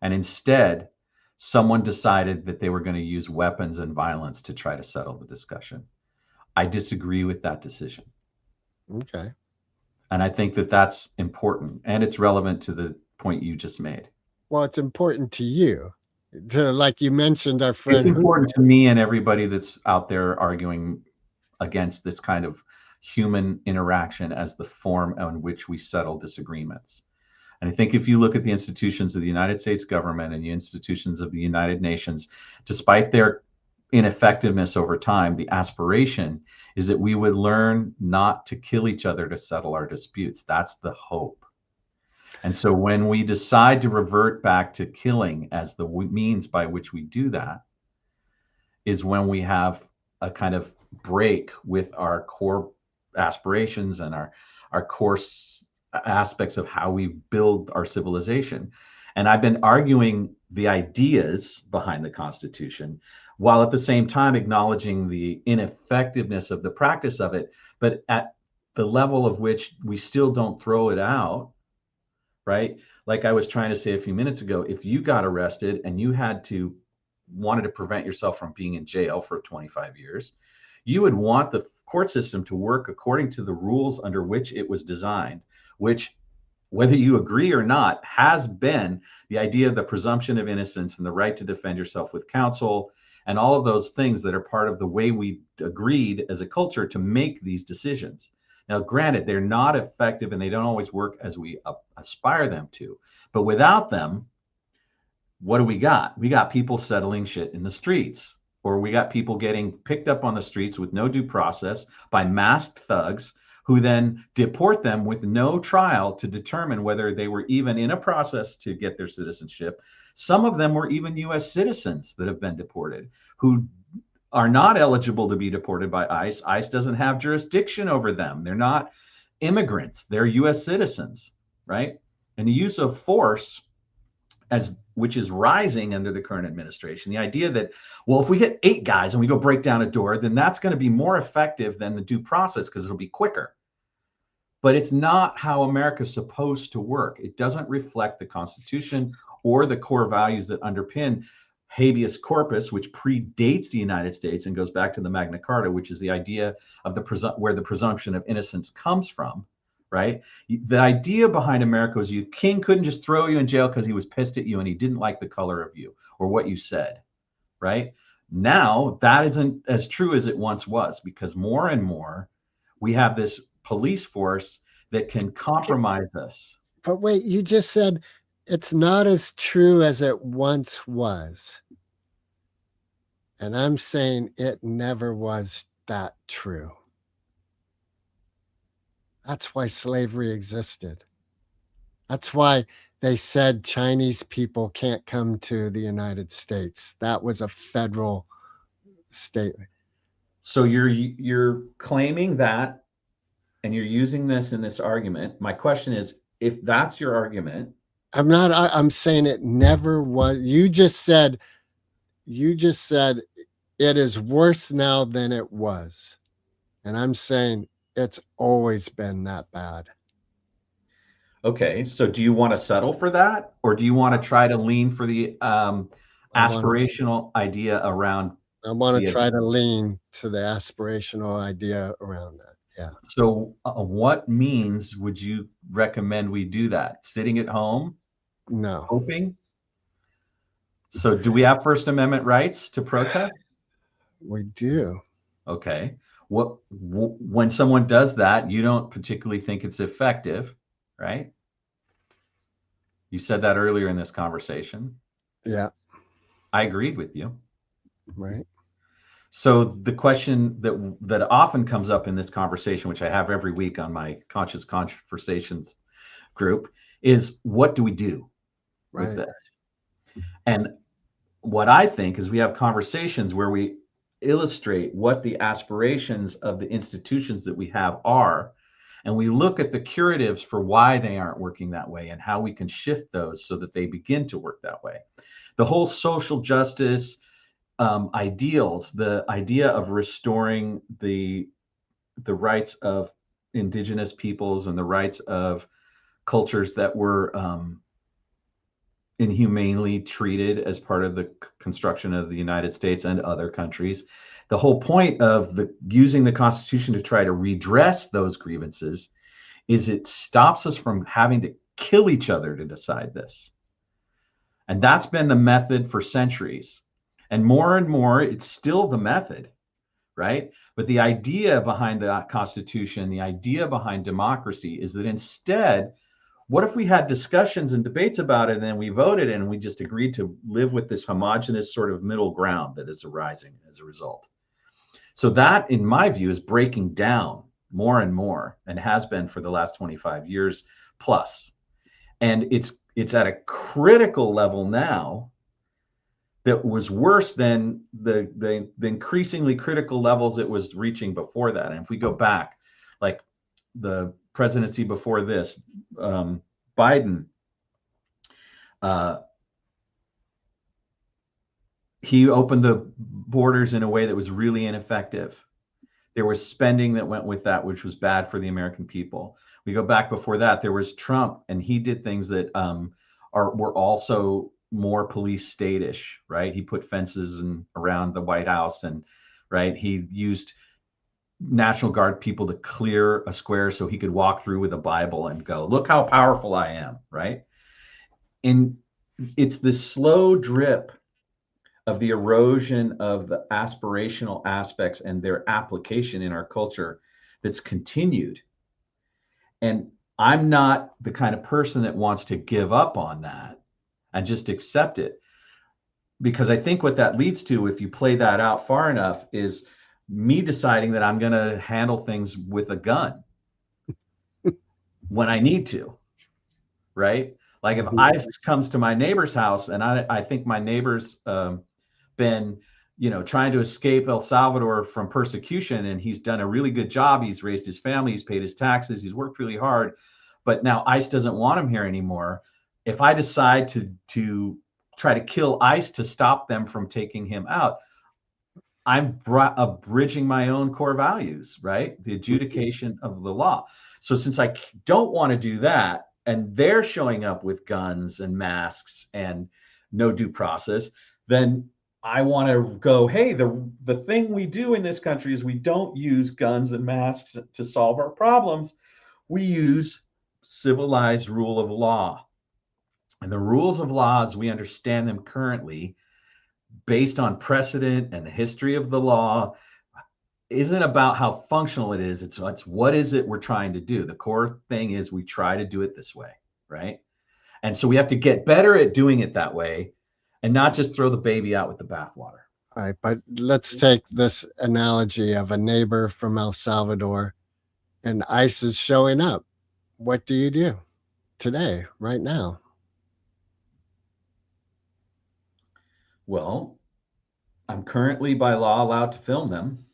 And instead, someone decided that they were going to use weapons and violence to try to settle the discussion. I disagree with that decision. Okay. And I think that that's important and it's relevant to the point you just made. Well, it's important to you. Like you mentioned, our It's friend important to me and everybody that's out there arguing against this kind of human interaction as the form on which we settle disagreements. And I think if you look at the institutions of the United States government and the institutions of the United Nations, despite their ineffectiveness over time, the aspiration is that we would learn not to kill each other to settle our disputes. That's the hope. And so when we decide to revert back to killing as the means by which we do that, is when we have a kind of break with our core aspirations and our core aspects of how we build our civilization. And I've been arguing the ideas behind the Constitution while at the same time acknowledging the ineffectiveness of the practice of it, but at the level of which we still don't throw it out, right? Like I was trying to say a few minutes ago, if you got arrested and you wanted to prevent yourself from being in jail for 25 years, you would want the court system to work according to the rules under which it was designed, which, whether you agree or not, has been the idea of the presumption of innocence and the right to defend yourself with counsel and all of those things that are part of the way we agreed as a culture to make these decisions. Now, granted, they're not effective and they don't always work as we aspire them to, but without them, what do we got? We got people settling shit in the streets, or we got people getting picked up on the streets with no due process by masked thugs who then deport them with no trial to determine whether they were even in a process to get their citizenship. Some of them were even US citizens that have been deported who are not eligible to be deported by ICE. ICE doesn't have jurisdiction over them. They're not immigrants, they're US citizens, right? And the use of force, as which is rising under the current administration, the idea that, well, if we get 8 guys and we go break down a door, then that's going to be more effective than the due process because it'll be quicker. But it's not how America's supposed to work. It doesn't reflect the Constitution or the core values that underpin habeas corpus, which predates the United States and goes back to the Magna Carta, which is the idea of where the presumption of innocence comes from, right? The idea behind America was you king couldn't just throw you in jail because he was pissed at you and he didn't like the color of you or what you said, right? Now that isn't as true as it once was, because more and more we have this police force that can Okay, compromise us. but wait, you just said it's not as true as it once was. And I'm saying it never was that true. That's why slavery existed. That's why they said Chinese people can't come to the United States. That was a federal statement. So you're claiming that, and you're using this in this argument. My question is, if that's your argument, I'm not, I'm saying it never was. You just said it is worse now than it was. And I'm saying it's always been that bad. okay, so do you want to settle for that, or do you want to try to lean for the I want to aspirational idea around I want to the? try to lean to the aspirational idea around that. Yeah. So, what means would you recommend we do that? Sitting at home, No, hoping? So, do we have First Amendment rights to protest? we do. Okay. When someone does that, you don't particularly think it's effective, right? You said that earlier in this conversation. Yeah. I agreed with you. Right. So the question that often comes up in this conversation, which I have every week on my Conscious Conversations group, is what do we do with Right. this? And what I think is we have conversations where we illustrate what the aspirations of the institutions that we have are, and we look at the curatives for why they aren't working that way and how we can shift those so that they begin to work that way. The whole social justice ideals, the idea of restoring the rights of indigenous peoples and the rights of cultures that were inhumanely treated as part of the construction of the United States and other countries. The whole point of using the Constitution to try to redress those grievances is it stops us from having to kill each other to decide this. And that's been the method for centuries. And more, it's still the method, right? But the idea behind the Constitution, the idea behind democracy is that instead, what if we had discussions and debates about it and then we voted and we just agreed to live with this homogenous sort of middle ground that is arising as a result? So that, in my view, is breaking down more and more and has been for the last 25 years plus. And it's at a critical level now that was worse than the increasingly critical levels it was reaching before that. And if we go back, like the presidency before this, Biden, he opened the borders in a way that was really ineffective. There was spending that went with that, which was bad for the American people. We go back before that, there was Trump, and he did things that were also more police state-ish, right? He put fences around the White House, and right, he used National Guard people to clear a square so he could walk through with a Bible and go, "Look how powerful I am," right? And it's the slow drip of the erosion of the aspirational aspects and their application in our culture that's continued. And I'm not the kind of person that wants to give up on that and just accept it. Because I think what that leads to, if you play that out far enough, is me deciding that I'm going to handle things with a gun when I need to, right? Like if Mhm. ICE comes to my neighbor's house and I think my neighbor's been, trying to escape El Salvador from persecution, and he's done a really good job. He's raised his family, he's paid his taxes, he's worked really hard. but now ICE doesn't want him here anymore. If I decide to try to kill ICE to stop them from taking him out, I'm abridging my own core values, right? The adjudication of the law. So since I don't want to do that, and they're showing up with guns and masks and no due process, then I want to go, hey, the thing we do in this country is we don't use guns and masks to solve our problems. We use civilized rule of law. And the rules of law, as we understand them currently, based on precedent and the history of the law, isn't about how functional it is. It's what is it we're trying to do. The core thing is we try to do it this way, right? And so we have to get better at doing it that way and not just throw the baby out with the bathwater. All right, but let's take this analogy of a neighbor from El Salvador and ICE is showing up. What do you do today, right now? Well, I'm currently by law allowed to film them.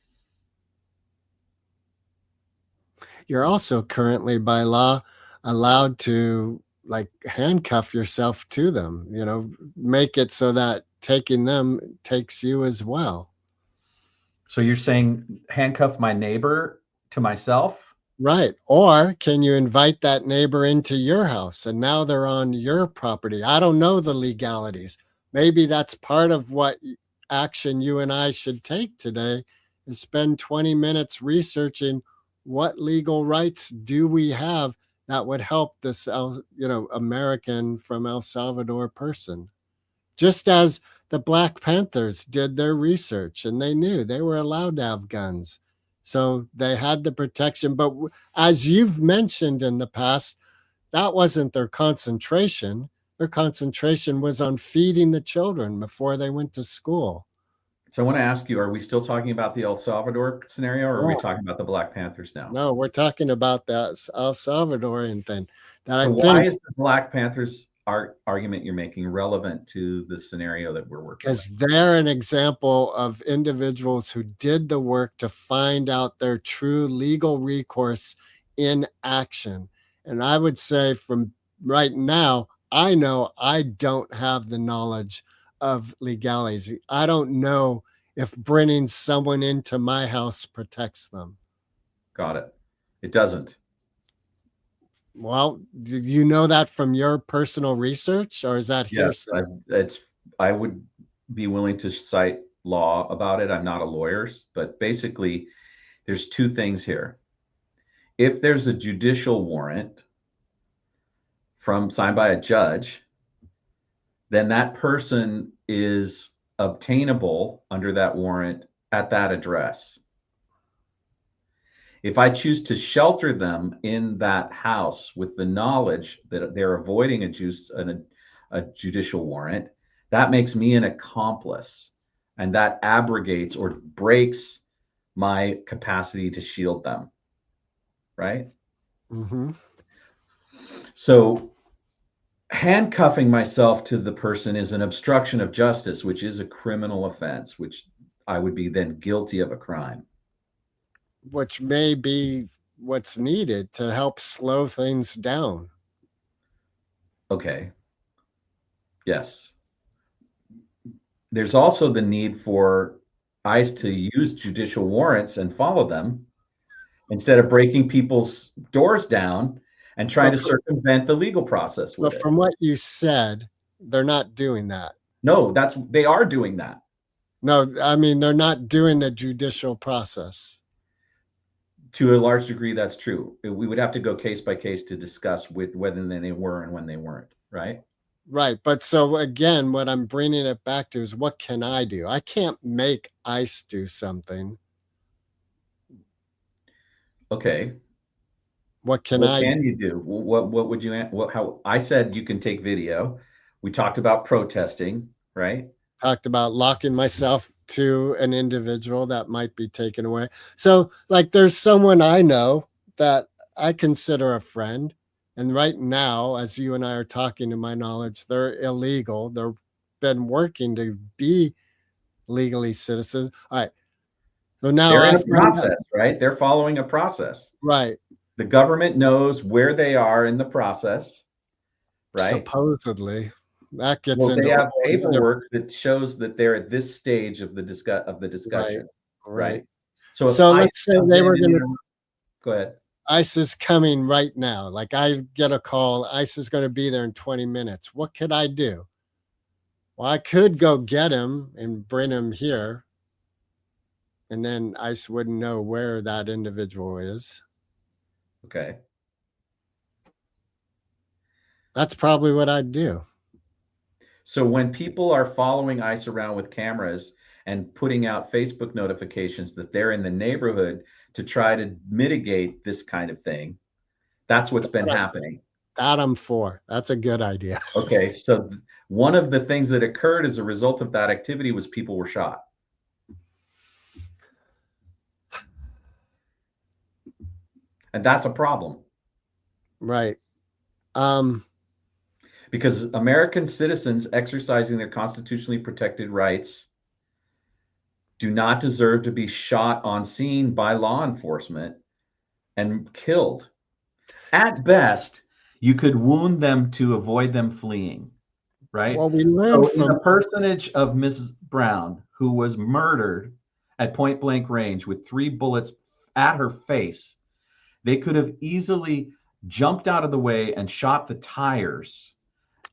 You're also currently by law allowed to like handcuff yourself to them, make it so that taking them takes you as well. So you're saying handcuff my neighbor to myself? Right. Or can you invite that neighbor into your house and now they're on your property? I don't know the legalities. Maybe that's part of what action you and I should take today is spend 20 minutes researching what legal rights do we have that would help this American from El Salvador person. Just as the Black Panthers did their research and they knew they were allowed to have guns. So they had the protection. But as you've mentioned in the past, that wasn't their concentration. Their concentration was on feeding the children before they went to school. So I want to ask you, are we still talking about the El Salvador scenario or are we No, talking about the Black Panthers now? no, we're talking about that El Salvadorian thing that I So why think is the Black Panthers argument you're making relevant to the scenario that we're working with? because they're an example of individuals who did the work to find out their true legal recourse in action. And I would say from right now, I know I don't have the knowledge of legalities. I don't know if bringing someone into my house protects them. Got it. It doesn't. Well, do you know that from your personal research or is that Yes, hearsay? I would be willing to cite law about it. I'm not a lawyer, but basically there's two things here. If there's a judicial warrant from signed by a judge, then that person is obtainable under that warrant at that address. If I choose to shelter them in that house with the knowledge that they're avoiding a judicial warrant, that makes me an accomplice. And that abrogates or breaks my capacity to shield them. Right? Mm-hmm. So handcuffing myself to the person is an obstruction of justice, which is a criminal offense, which I would be then guilty of a crime. Which may be what's needed to help slow things down. Okay. Yes. There's also the need for ICE to use judicial warrants and follow them instead of breaking people's doors down and trying But, to circumvent the legal process with but it. from what you said, they're not doing that. No, they are doing that. No, I mean, they're not doing the judicial process. To a large degree, that's true. We would have to go case by case to discuss with whether they were and when they weren't, right? Right. But so again, what I'm bringing it back to is what can I do? I can't make ICE do something. Okay. What can What I do? can you do? What would you how I said you can take video. We talked about protesting, right? Talked about locking myself to an individual that might be taken away. So, like, there's someone I know that I consider a friend. And right now, as you and I are talking, to my knowledge, they're illegal. They've been working to be legally citizens. All right. So now They're I in a find out, process, right? They're following a process. right. The government knows where they are in the process, right? Supposedly. That gets Well, they into a have whole other. paperwork that shows that they're at this stage of the Right, discussion, right. right? So if So ICE let's say comes they in were and gonna go ahead. ICE is coming right now. Like I get a call, ICE is gonna be there in 20 minutes. What could I do? Well, I could go get him and bring him here, and then ICE wouldn't know where that individual is. Okay. That's probably what I'd do. So when people are following ICE around with cameras and putting out Facebook notifications that they're in the neighborhood to try to mitigate this kind of thing, that's what's been happening. That I'm for. That's a good idea. Okay, so one of the things that occurred as a result of that activity was people were shot. And that's a problem Right. Um, because American citizens exercising their constitutionally protected rights do not deserve to be shot on scene by law enforcement and killed. At best, you could wound them to avoid them fleeing, right? well, we learned So, in from the personage of Mrs. Brown, who was murdered at point blank range with 3 bullets at her face, they could have easily jumped out of the way and shot the tires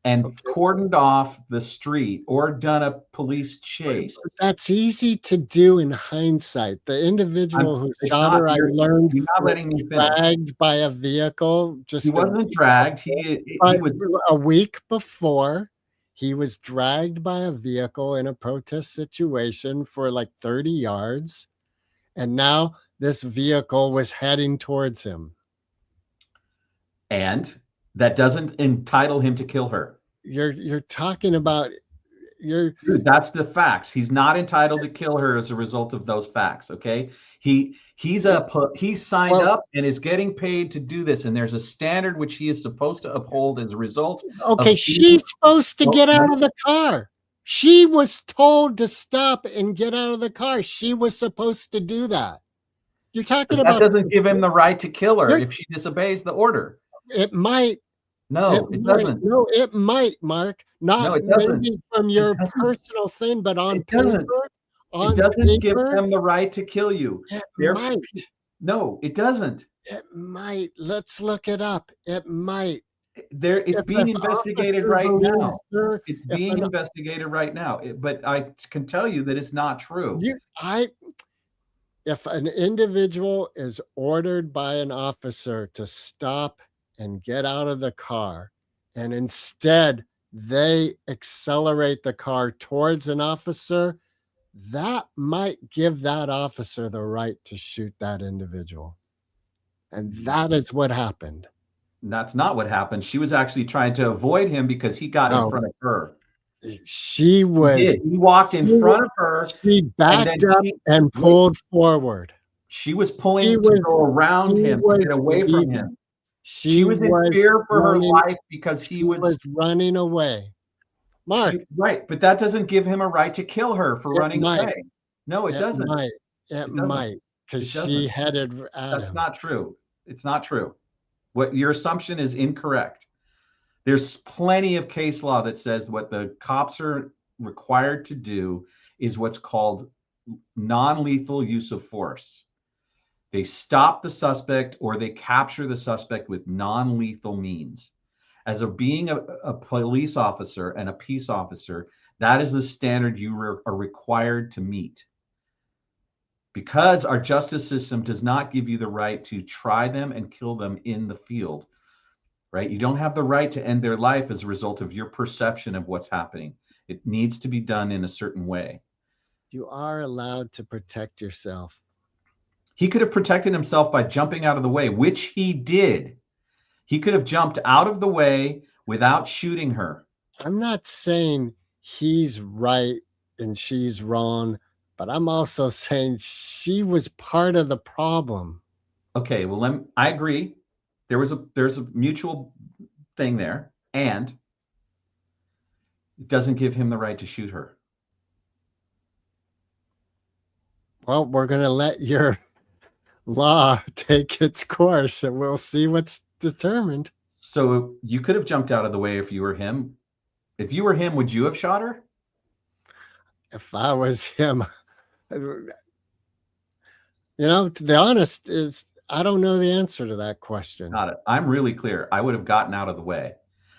and okay, cordoned off the street or done a police chase. but that's easy to do in hindsight. The I'm, individual who it's shot not, her, I learned, you're not was letting me finish. dragged by a vehicle He just a wasn't week dragged. before. He But was. a week before, he was dragged by a vehicle in a protest situation for like 30 yards. And now this vehicle was heading towards him. And that doesn't entitle him to kill her. You're talking about you're Dude, that's the facts. He's not entitled to kill her as a result of those facts. Okay, he's signed well, up and is getting paid to do this, and there's a standard which he is supposed to uphold as a result okay, of being. she's supposed to Well, get out of the car. She was told to stop and get out of the car. She was supposed to do that. You're talking but that about doesn't give him the right to kill her you're, if she disobeys the order. it might No, it doesn't. no, it might, Mark. No, Not it doesn't. maybe from It your doesn't. personal thing, but It doesn't. It on doesn't give paper, them the right to kill you. it They're might. no, it doesn't. It might. Let's look it up. It might. It's If being an investigated officer right believes now. there, It's if being an investigated right now. But I can tell you that it's not true. you, I if an individual is ordered by an officer to stop and get out of the car, and instead they accelerate the car towards an officer, that might give that officer the right to shoot that individual. And that is what happened. That's not what happened. She was actually trying to avoid him because he got in No, front of her. she He was did. He walked in she, front of her, she and backed then up and wait, pulled forward. she was She pulling to was go she around him to was get away from leaving. him. She She was in was fear for her running life because he she was was running away. Mark, right, but that doesn't give him a right to kill her for it running might, away. No, it it doesn't. might, it It doesn't. might, because It she doesn't. headed at That's him. not true. It's not true. What your assumption is incorrect. There's plenty of case law that says what the cops are required to do is what's called non-lethal use of force. They stop the suspect or they capture the suspect with non-lethal means. As a being a police officer and a peace officer, that is the standard you are required to meet. Because our justice system does not give you the right to try them and kill them in the field, right? You don't have the right to end their life as a result of your perception of what's happening. It needs to be done in a certain way. You are allowed to protect yourself. He could have protected himself by jumping out of the way, which he did. He could have jumped out of the way without shooting her. I'm not saying he's right and she's wrong, but I'm also saying she was part of the problem. Okay, well, I agree. There's a mutual thing there, and it doesn't give him the right to shoot her. Well, we're going to let your law take its course and we'll see what's determined. So you could have jumped out of the way if you were him. If you were him, would you have shot her? If I was him, to be honest, is I don't know the answer to that question. Got it. I'm really clear. I would have gotten out of the way.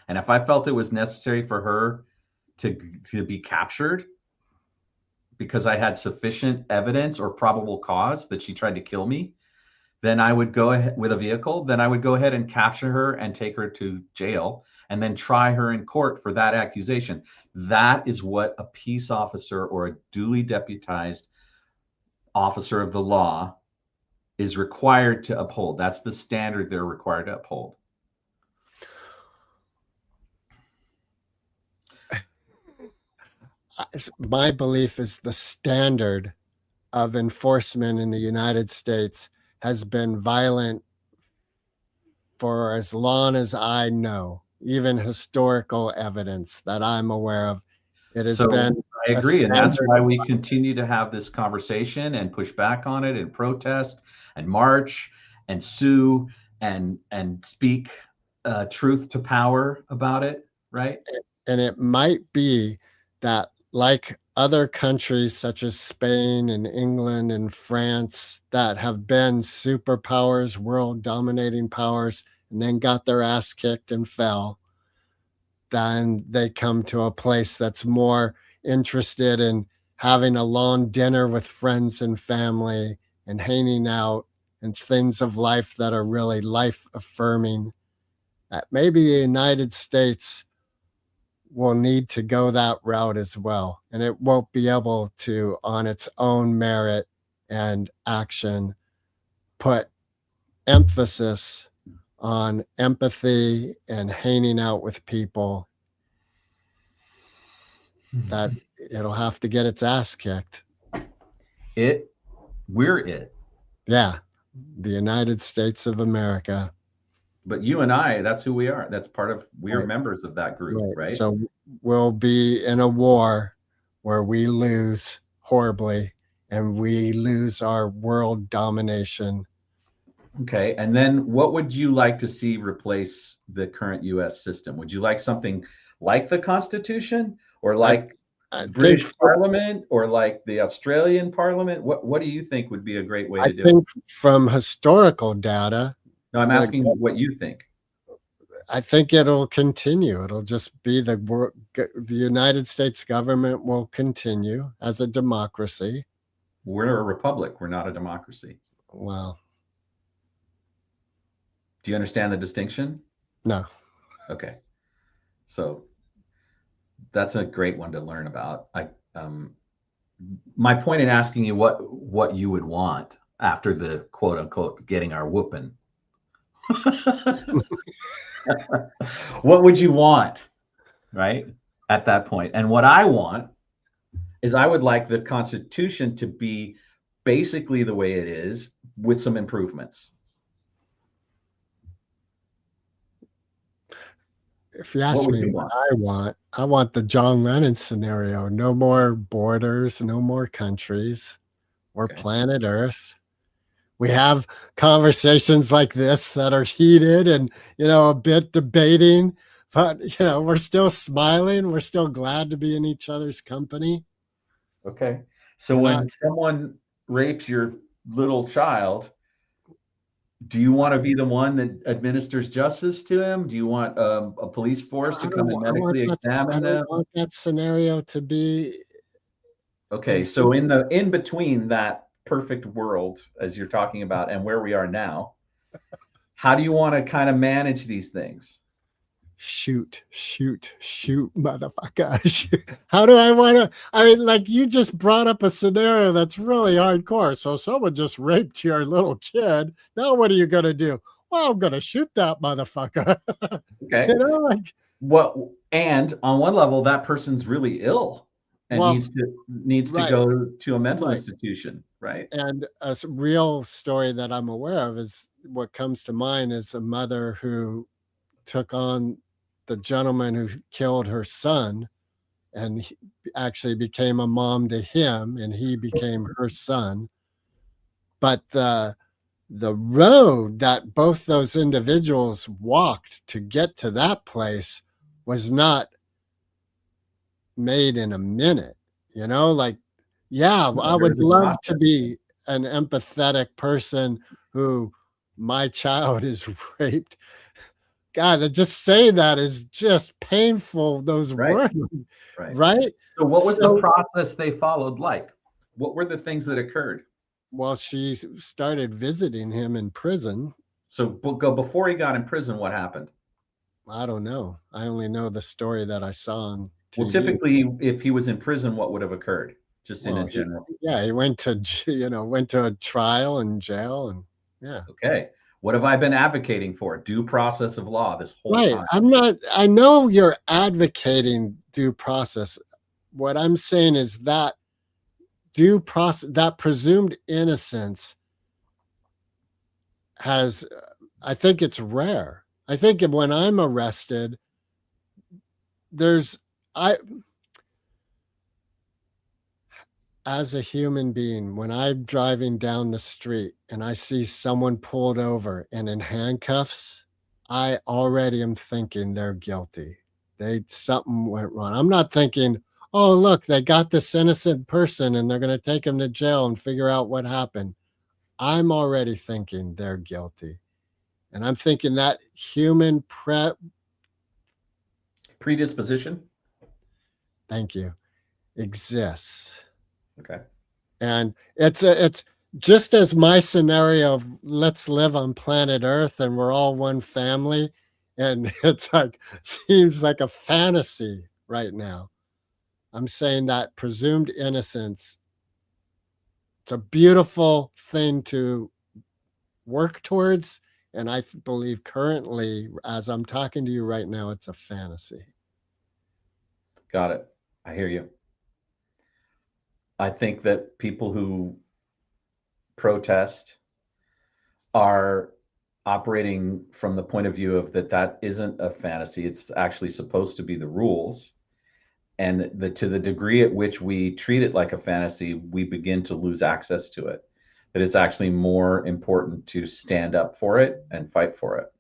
And if I felt it was necessary for her to be captured because I had sufficient evidence or probable cause that she tried to kill me, then I would go ahead with a vehicle. Then I would go ahead and capture her and take her to jail and then try her in court for that accusation. That is what a peace officer or a duly deputized officer of the law is required to uphold. That's the standard they're required to uphold. My belief is the standard of enforcement in the United States has been violent for as long as I know, even historical evidence that I'm aware of. It has So been I a agree. And that's standard why of we continue to have this conversation and push back on it and protest and march and sue and speak truth to power about it, right? and it might be that like other countries such as Spain and England and France that have been superpowers, world dominating powers, and then got their ass kicked and fell, then they come to a place that's more interested in having a long dinner with friends and family and hanging out and things of life that are really life affirming. Maybe the United States will need to go that route as well. And it won't be able to, on its own merit and action, put emphasis on empathy and hanging out with people, that it'll have to get its ass kicked. We're it. Yeah. The United States of America. But you and I, that's who we are. That's part of, we are Right. members of that group, Right. right? So we'll be in a war where we lose horribly and we lose our world domination. Okay. And then what would you like to see replace the current US system? Would you like something like the Constitution or I, like I think British Parliament or like the Australian Parliament? What do you think would be a great way I to do it? think from historical data, No, I'm the asking what you think. I think it'll continue. It'll just be the United States government will continue as a democracy. We're a republic. We're not a democracy. Well, Do you understand the distinction? no. Okay. So that's a great one to learn about. My point in asking you what you would want after the quote unquote getting our whooping. What would you want, right? At that point. And what I want is I would like the Constitution to be basically the way it is with some improvements. If you What ask would me you what want? I want the John Lennon scenario. No more borders, no more countries or Okay. planet Earth. We have conversations like this that are heated and, a bit debating, but, we're still smiling. We're still glad to be in each other's company. Okay. So We're not, when someone rapes your little child, do you want to be the one that administers justice to him? Do you want a police force to come and medically I examine don't them? want that scenario to be Okay, in so in between that perfect world as you're talking about and where we are now, how do you want to kind of manage these things? shoot, motherfucker. Shoot. How do I want to? I mean, like you just brought up a scenario that's really hardcore. So someone just raped your little kid. Now what are you going to do? Well, I'm going to shoot that motherfucker. Okay. Like, What and on one level, that person's really ill and well, needs to right, go to a mental right. institution, right? And a real story that I'm aware of is what comes to mind is a mother who took on the gentleman who killed her son and he actually became a mom to him and he became her son. But the the road that both those individuals walked to get to that place was not made in a minute, like, yeah, No, I there's would a love to process, be an empathetic person who my child is raped. God, just saying that is just painful, those right? words, Right. right? So what was the So, process they followed like? What were the things that occurred? well, she started visiting him in prison. So go before he got in prison, what happened? I don't know. I only know the story that I saw on Well, TV. typically, if he was in prison, what would have occurred? Just in a Well, general. he went to, went to a trial and jail, and yeah. Okay. What have I been advocating for? Due process of law this whole Right. time. I know you're advocating due process. What I'm saying is that due process, that presumed innocence has, I think it's rare. I think when I'm arrested, there's, I, as a human being, when I'm driving down the street and I see someone pulled over and in handcuffs, I already am thinking they're guilty. Something went wrong. I'm not thinking, oh, look, they got this innocent person and they're going to take him to jail and figure out what happened. I'm already thinking they're guilty. And I'm thinking that human Predisposition. thank you, exists. Okay. And it's just as my scenario of let's live on planet Earth and we're all one family. And it's like, seems like a fantasy right now. I'm saying that presumed innocence, it's a beautiful thing to work towards. And I believe currently, as I'm talking to you right now, it's a fantasy. Got it. I hear you. I think that people who protest are operating from the point of view of that isn't a fantasy. It's actually supposed to be the rules. And to the degree at which we treat it like a fantasy, we begin to lose access to it. That it's actually more important to stand up for it and fight for it.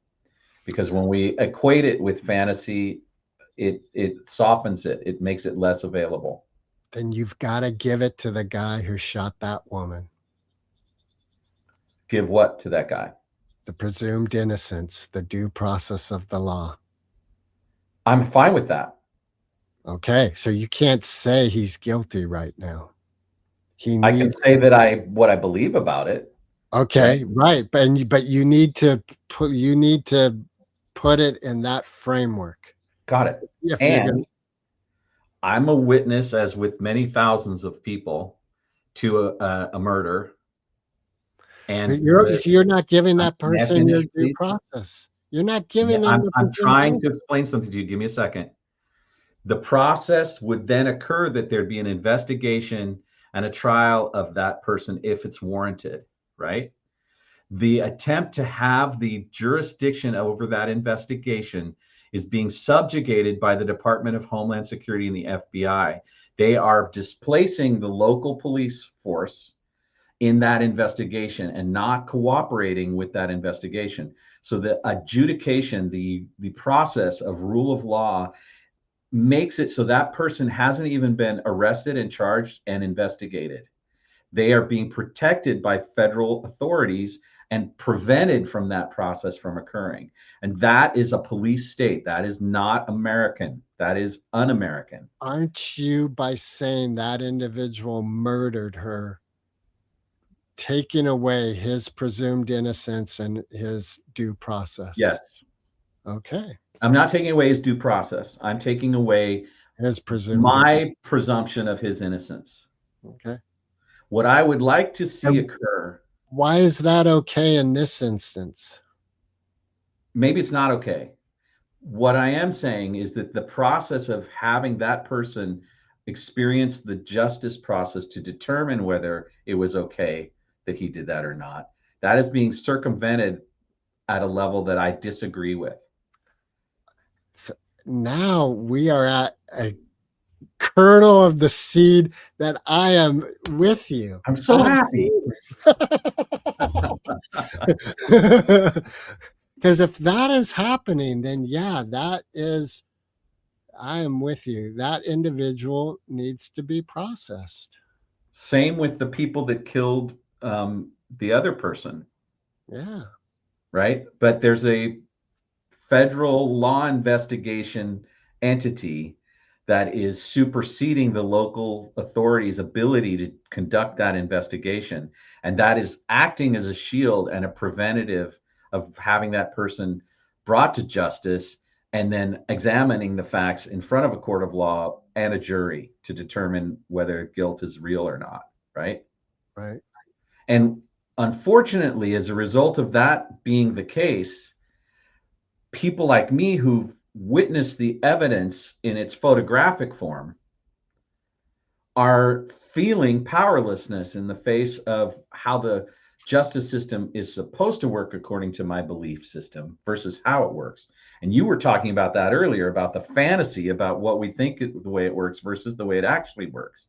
Because when we equate it with fantasy, it softens it. It makes it less available. Then you've got to give it to the guy who shot that woman. Give what to that guy? The presumed innocence, the due process of the law. I'm fine with that. Okay, so you can't say he's guilty right now. He I can needs say that what I believe about it, right? okay, right, but you need to put it in that framework. Got it. If you're And going I'm a witness, as with many thousands of people, to a murder. And you're not giving that may I person your finish, due please? process. You're not Yeah, giving them the I'm presumed trying to innocence. explain something to you. Give me a second. The process would then occur that there'd be an investigation and a trial of that person if it's warranted, right? The attempt to have the jurisdiction over that investigation is being subjugated by the Department of Homeland Security and the FBI. They are displacing the local police force in that investigation and not cooperating with that investigation. So the adjudication, the process of rule of law makes it so that person hasn't even been arrested and charged and investigated. They are being protected by federal authorities and prevented from that process from occurring. And that is a police state. That is not American. That is un-American. Aren't you, by saying that individual murdered her, taking away his presumed innocence and his due process? Yes. Okay. I'm not taking away his due process. I'm taking away His presumed innocence. my presumption of his innocence. Okay. What I would like to see And occur, why is that okay in this instance? maybe it's not okay. What I am saying is that the process of having that person experience the justice process to determine whether it was okay that he did that or not, that is being circumvented at a level that I disagree with. So now we are at a kernel of the seed that I am with you. I'm so happy. Absolutely. Because if that is happening, then yeah, that is, I am with you. That individual needs to be processed. Same with the people that killed the other person, Yeah, right? But there's a federal law investigation entity that is superseding the local authorities' ability to conduct that investigation. And that is acting as a shield and a preventative of having that person brought to justice and then examining the facts in front of a court of law and a jury to determine whether guilt is real or not, right? right. And unfortunately, as a result of that being the case, people like me who've witnessed the evidence in its photographic form are feeling powerlessness in the face of how the justice system is supposed to work according to my belief system versus how it works. And you were talking about that earlier about the fantasy about what we think the way it works versus the way it actually works.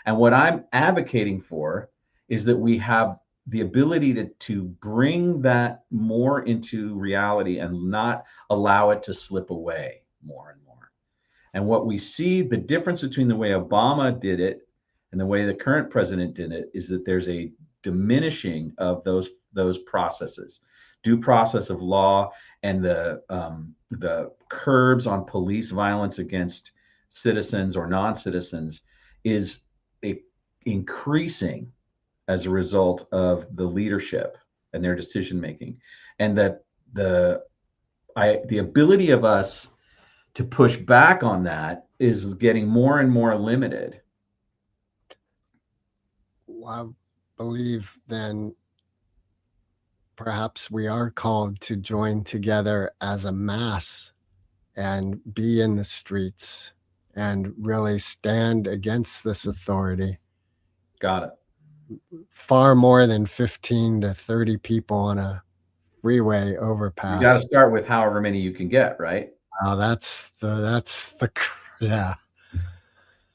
And what I'm advocating for is that we have the ability to bring that more into reality and not allow it to slip away more and more. And what we see, the difference between the way Obama did it and the way the current president did it, is that there's a diminishing of those processes, due process of law, and the curbs on police violence against citizens or non-citizens is a, increasing as a result of the leadership and their decision making, and that the ability of us to push back on that is getting more and more limited. I believe then perhaps we are called to join together as a mass and be in the streets and really stand against this authority. Got it. Far more than 15 to 30 people on a freeway You got to overpass. start with however many you can get, right? That's the yeah. And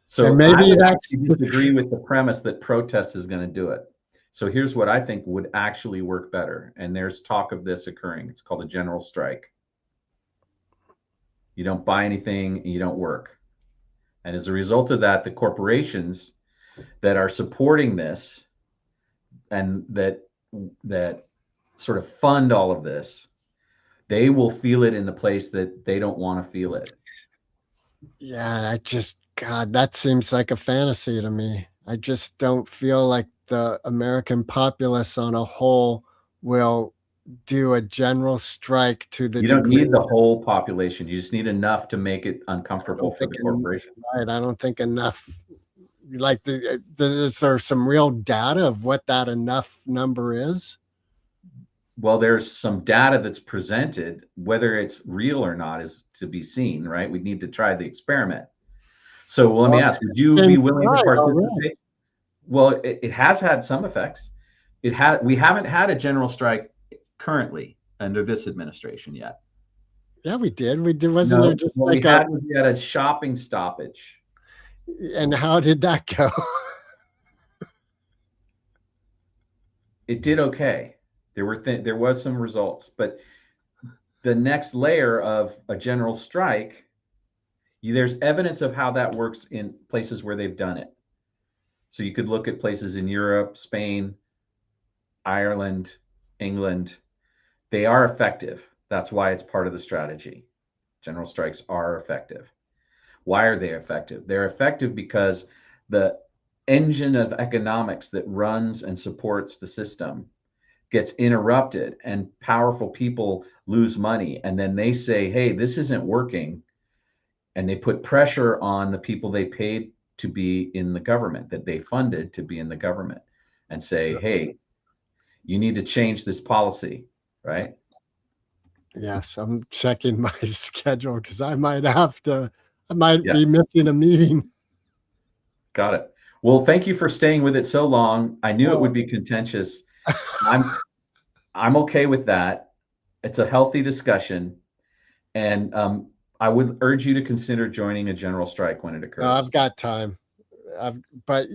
So I maybe would that's actually the disagree with the premise that protest is going to do it. So here's what I think would actually work better. And there's talk of this occurring. It's called a general strike. You don't buy anything, you don't work. And as a result of that, the corporations that are supporting this and that sort of fund all of this, they will feel it in the place that they don't want to feel it. Yeah, I just God, that seems like a fantasy to me. I just don't feel like the American populace on a whole will do a general strike to the You don't degree. need the whole population. You just need enough to make it I uncomfortable don't for think the corporation. right, I don't think enough like, is there some real data of what that enough number is? Well, there's some data that's presented. Whether it's real or not is to be seen, right? We need to try the experiment. So well, let me Well, ask, would you it's be been willing to tried already. participate? Well, it has had some effects. We haven't had a general strike currently under this administration yet. Yeah, we did. We did. Wasn't there No, just what we like a, had was we had a shopping stoppage. and how did that go? It did okay. There was some results, but the next layer of a general strike, there's evidence of how that works in places where they've done it. So you could look at places in Europe, Spain, Ireland, England. They are effective. That's why it's part of the strategy. General strikes are effective. Why are they effective? They're effective because the engine of economics that runs and supports the system gets interrupted and powerful people lose money. And then they say, hey, this isn't working. And they put pressure on the people they paid to be in the government, that they funded to be in the government, and say, hey, you need to change this policy, right? Yes, I'm checking my schedule because I might Yeah, be missing a meeting. got it. Well, thank you for staying with it so long. I knew it Oh. would be contentious. I'm I'm okay with that. It's a healthy discussion, and I would urge you to consider joining a general strike when it No, I've occurs. got time. But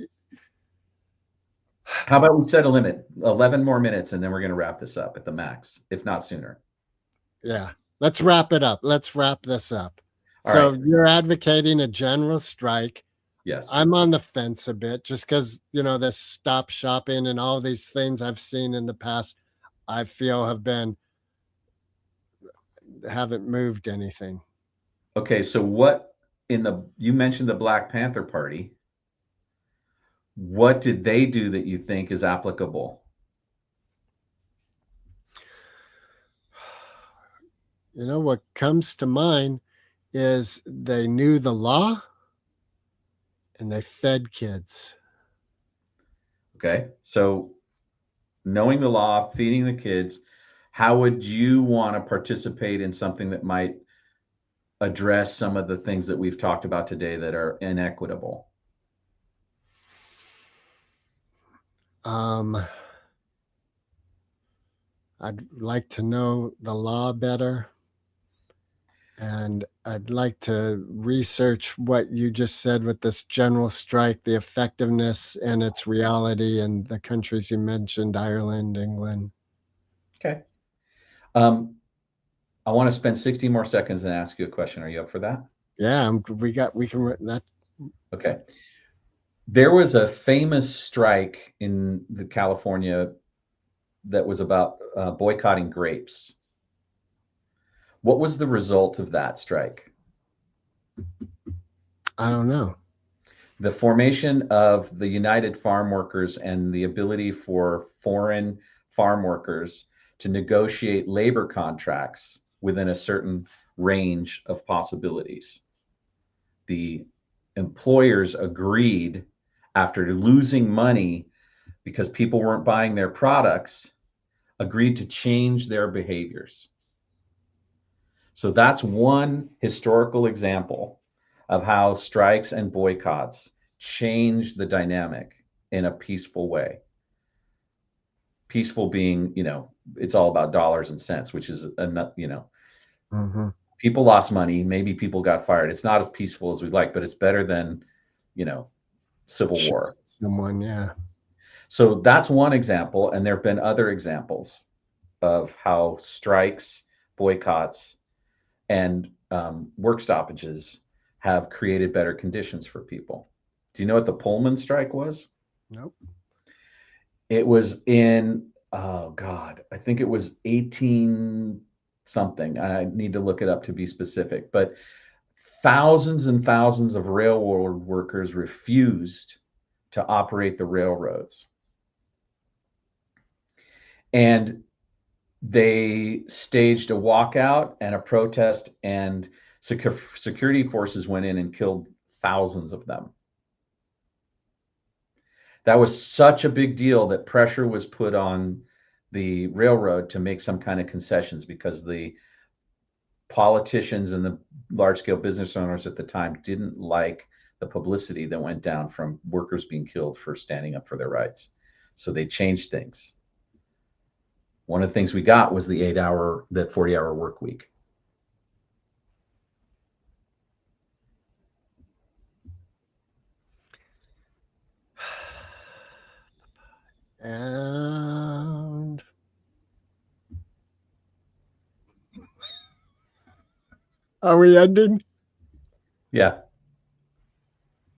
How about we set a limit, 11 more minutes, and then we're going to wrap this up at the max, if not sooner. Yeah. Let's wrap it up. Let's wrap this up. All So right. you're advocating a general strike. Yes. I'm on the fence a bit just because, this stop shopping and all these things I've seen in the past, I feel haven't moved anything. Okay. So what you mentioned the Black Panther Party. What did they do that you think is applicable? What comes to mind is they knew the law and they fed kids. Okay. So knowing the law, feeding the kids, how would you want to participate in something that might address some of the things that we've talked about today that are inequitable? Um, I'd like to know the law better. And I'd like to research what you just said with this general strike, the effectiveness and its reality in the countries you mentioned, Ireland, England. Okay. Um, I want to spend 60 more seconds and ask you a question. Are you up for that? Yeah, we can that. Okay. There was a famous strike in the California that was about boycotting grapes. What was the result of that strike? I don't know. The formation of the United Farm Workers and the ability for foreign farm workers to negotiate labor contracts within a certain range of possibilities. The employers agreed, after losing money because people weren't buying their products, agreed to change their behaviors. So that's one historical example of how strikes and boycotts change the dynamic in a peaceful way. Peaceful being, it's all about dollars and cents, which is, Mm-hmm. people lost money, maybe people got fired. It's not as peaceful as we'd like, but it's better than, you know, civil war. Someone, yeah. So that's one example. And there have been other examples of how strikes, boycotts, and work stoppages have created better conditions for people. Do you know what the Pullman strike was? Nope. It was in, oh God, I think it was 18 something. I need to look it up to be specific, but thousands and thousands of railroad workers refused to operate the railroads. And they staged a walkout and a protest, and security forces went in and killed thousands of them. That was such a big deal that pressure was put on the railroad to make some kind of concessions because the politicians and the large scale business owners at the time didn't like the publicity that went down from workers being killed for standing up for their rights. So they changed things. One of the things we got was that 40-hour work week. And are we ending? Yeah.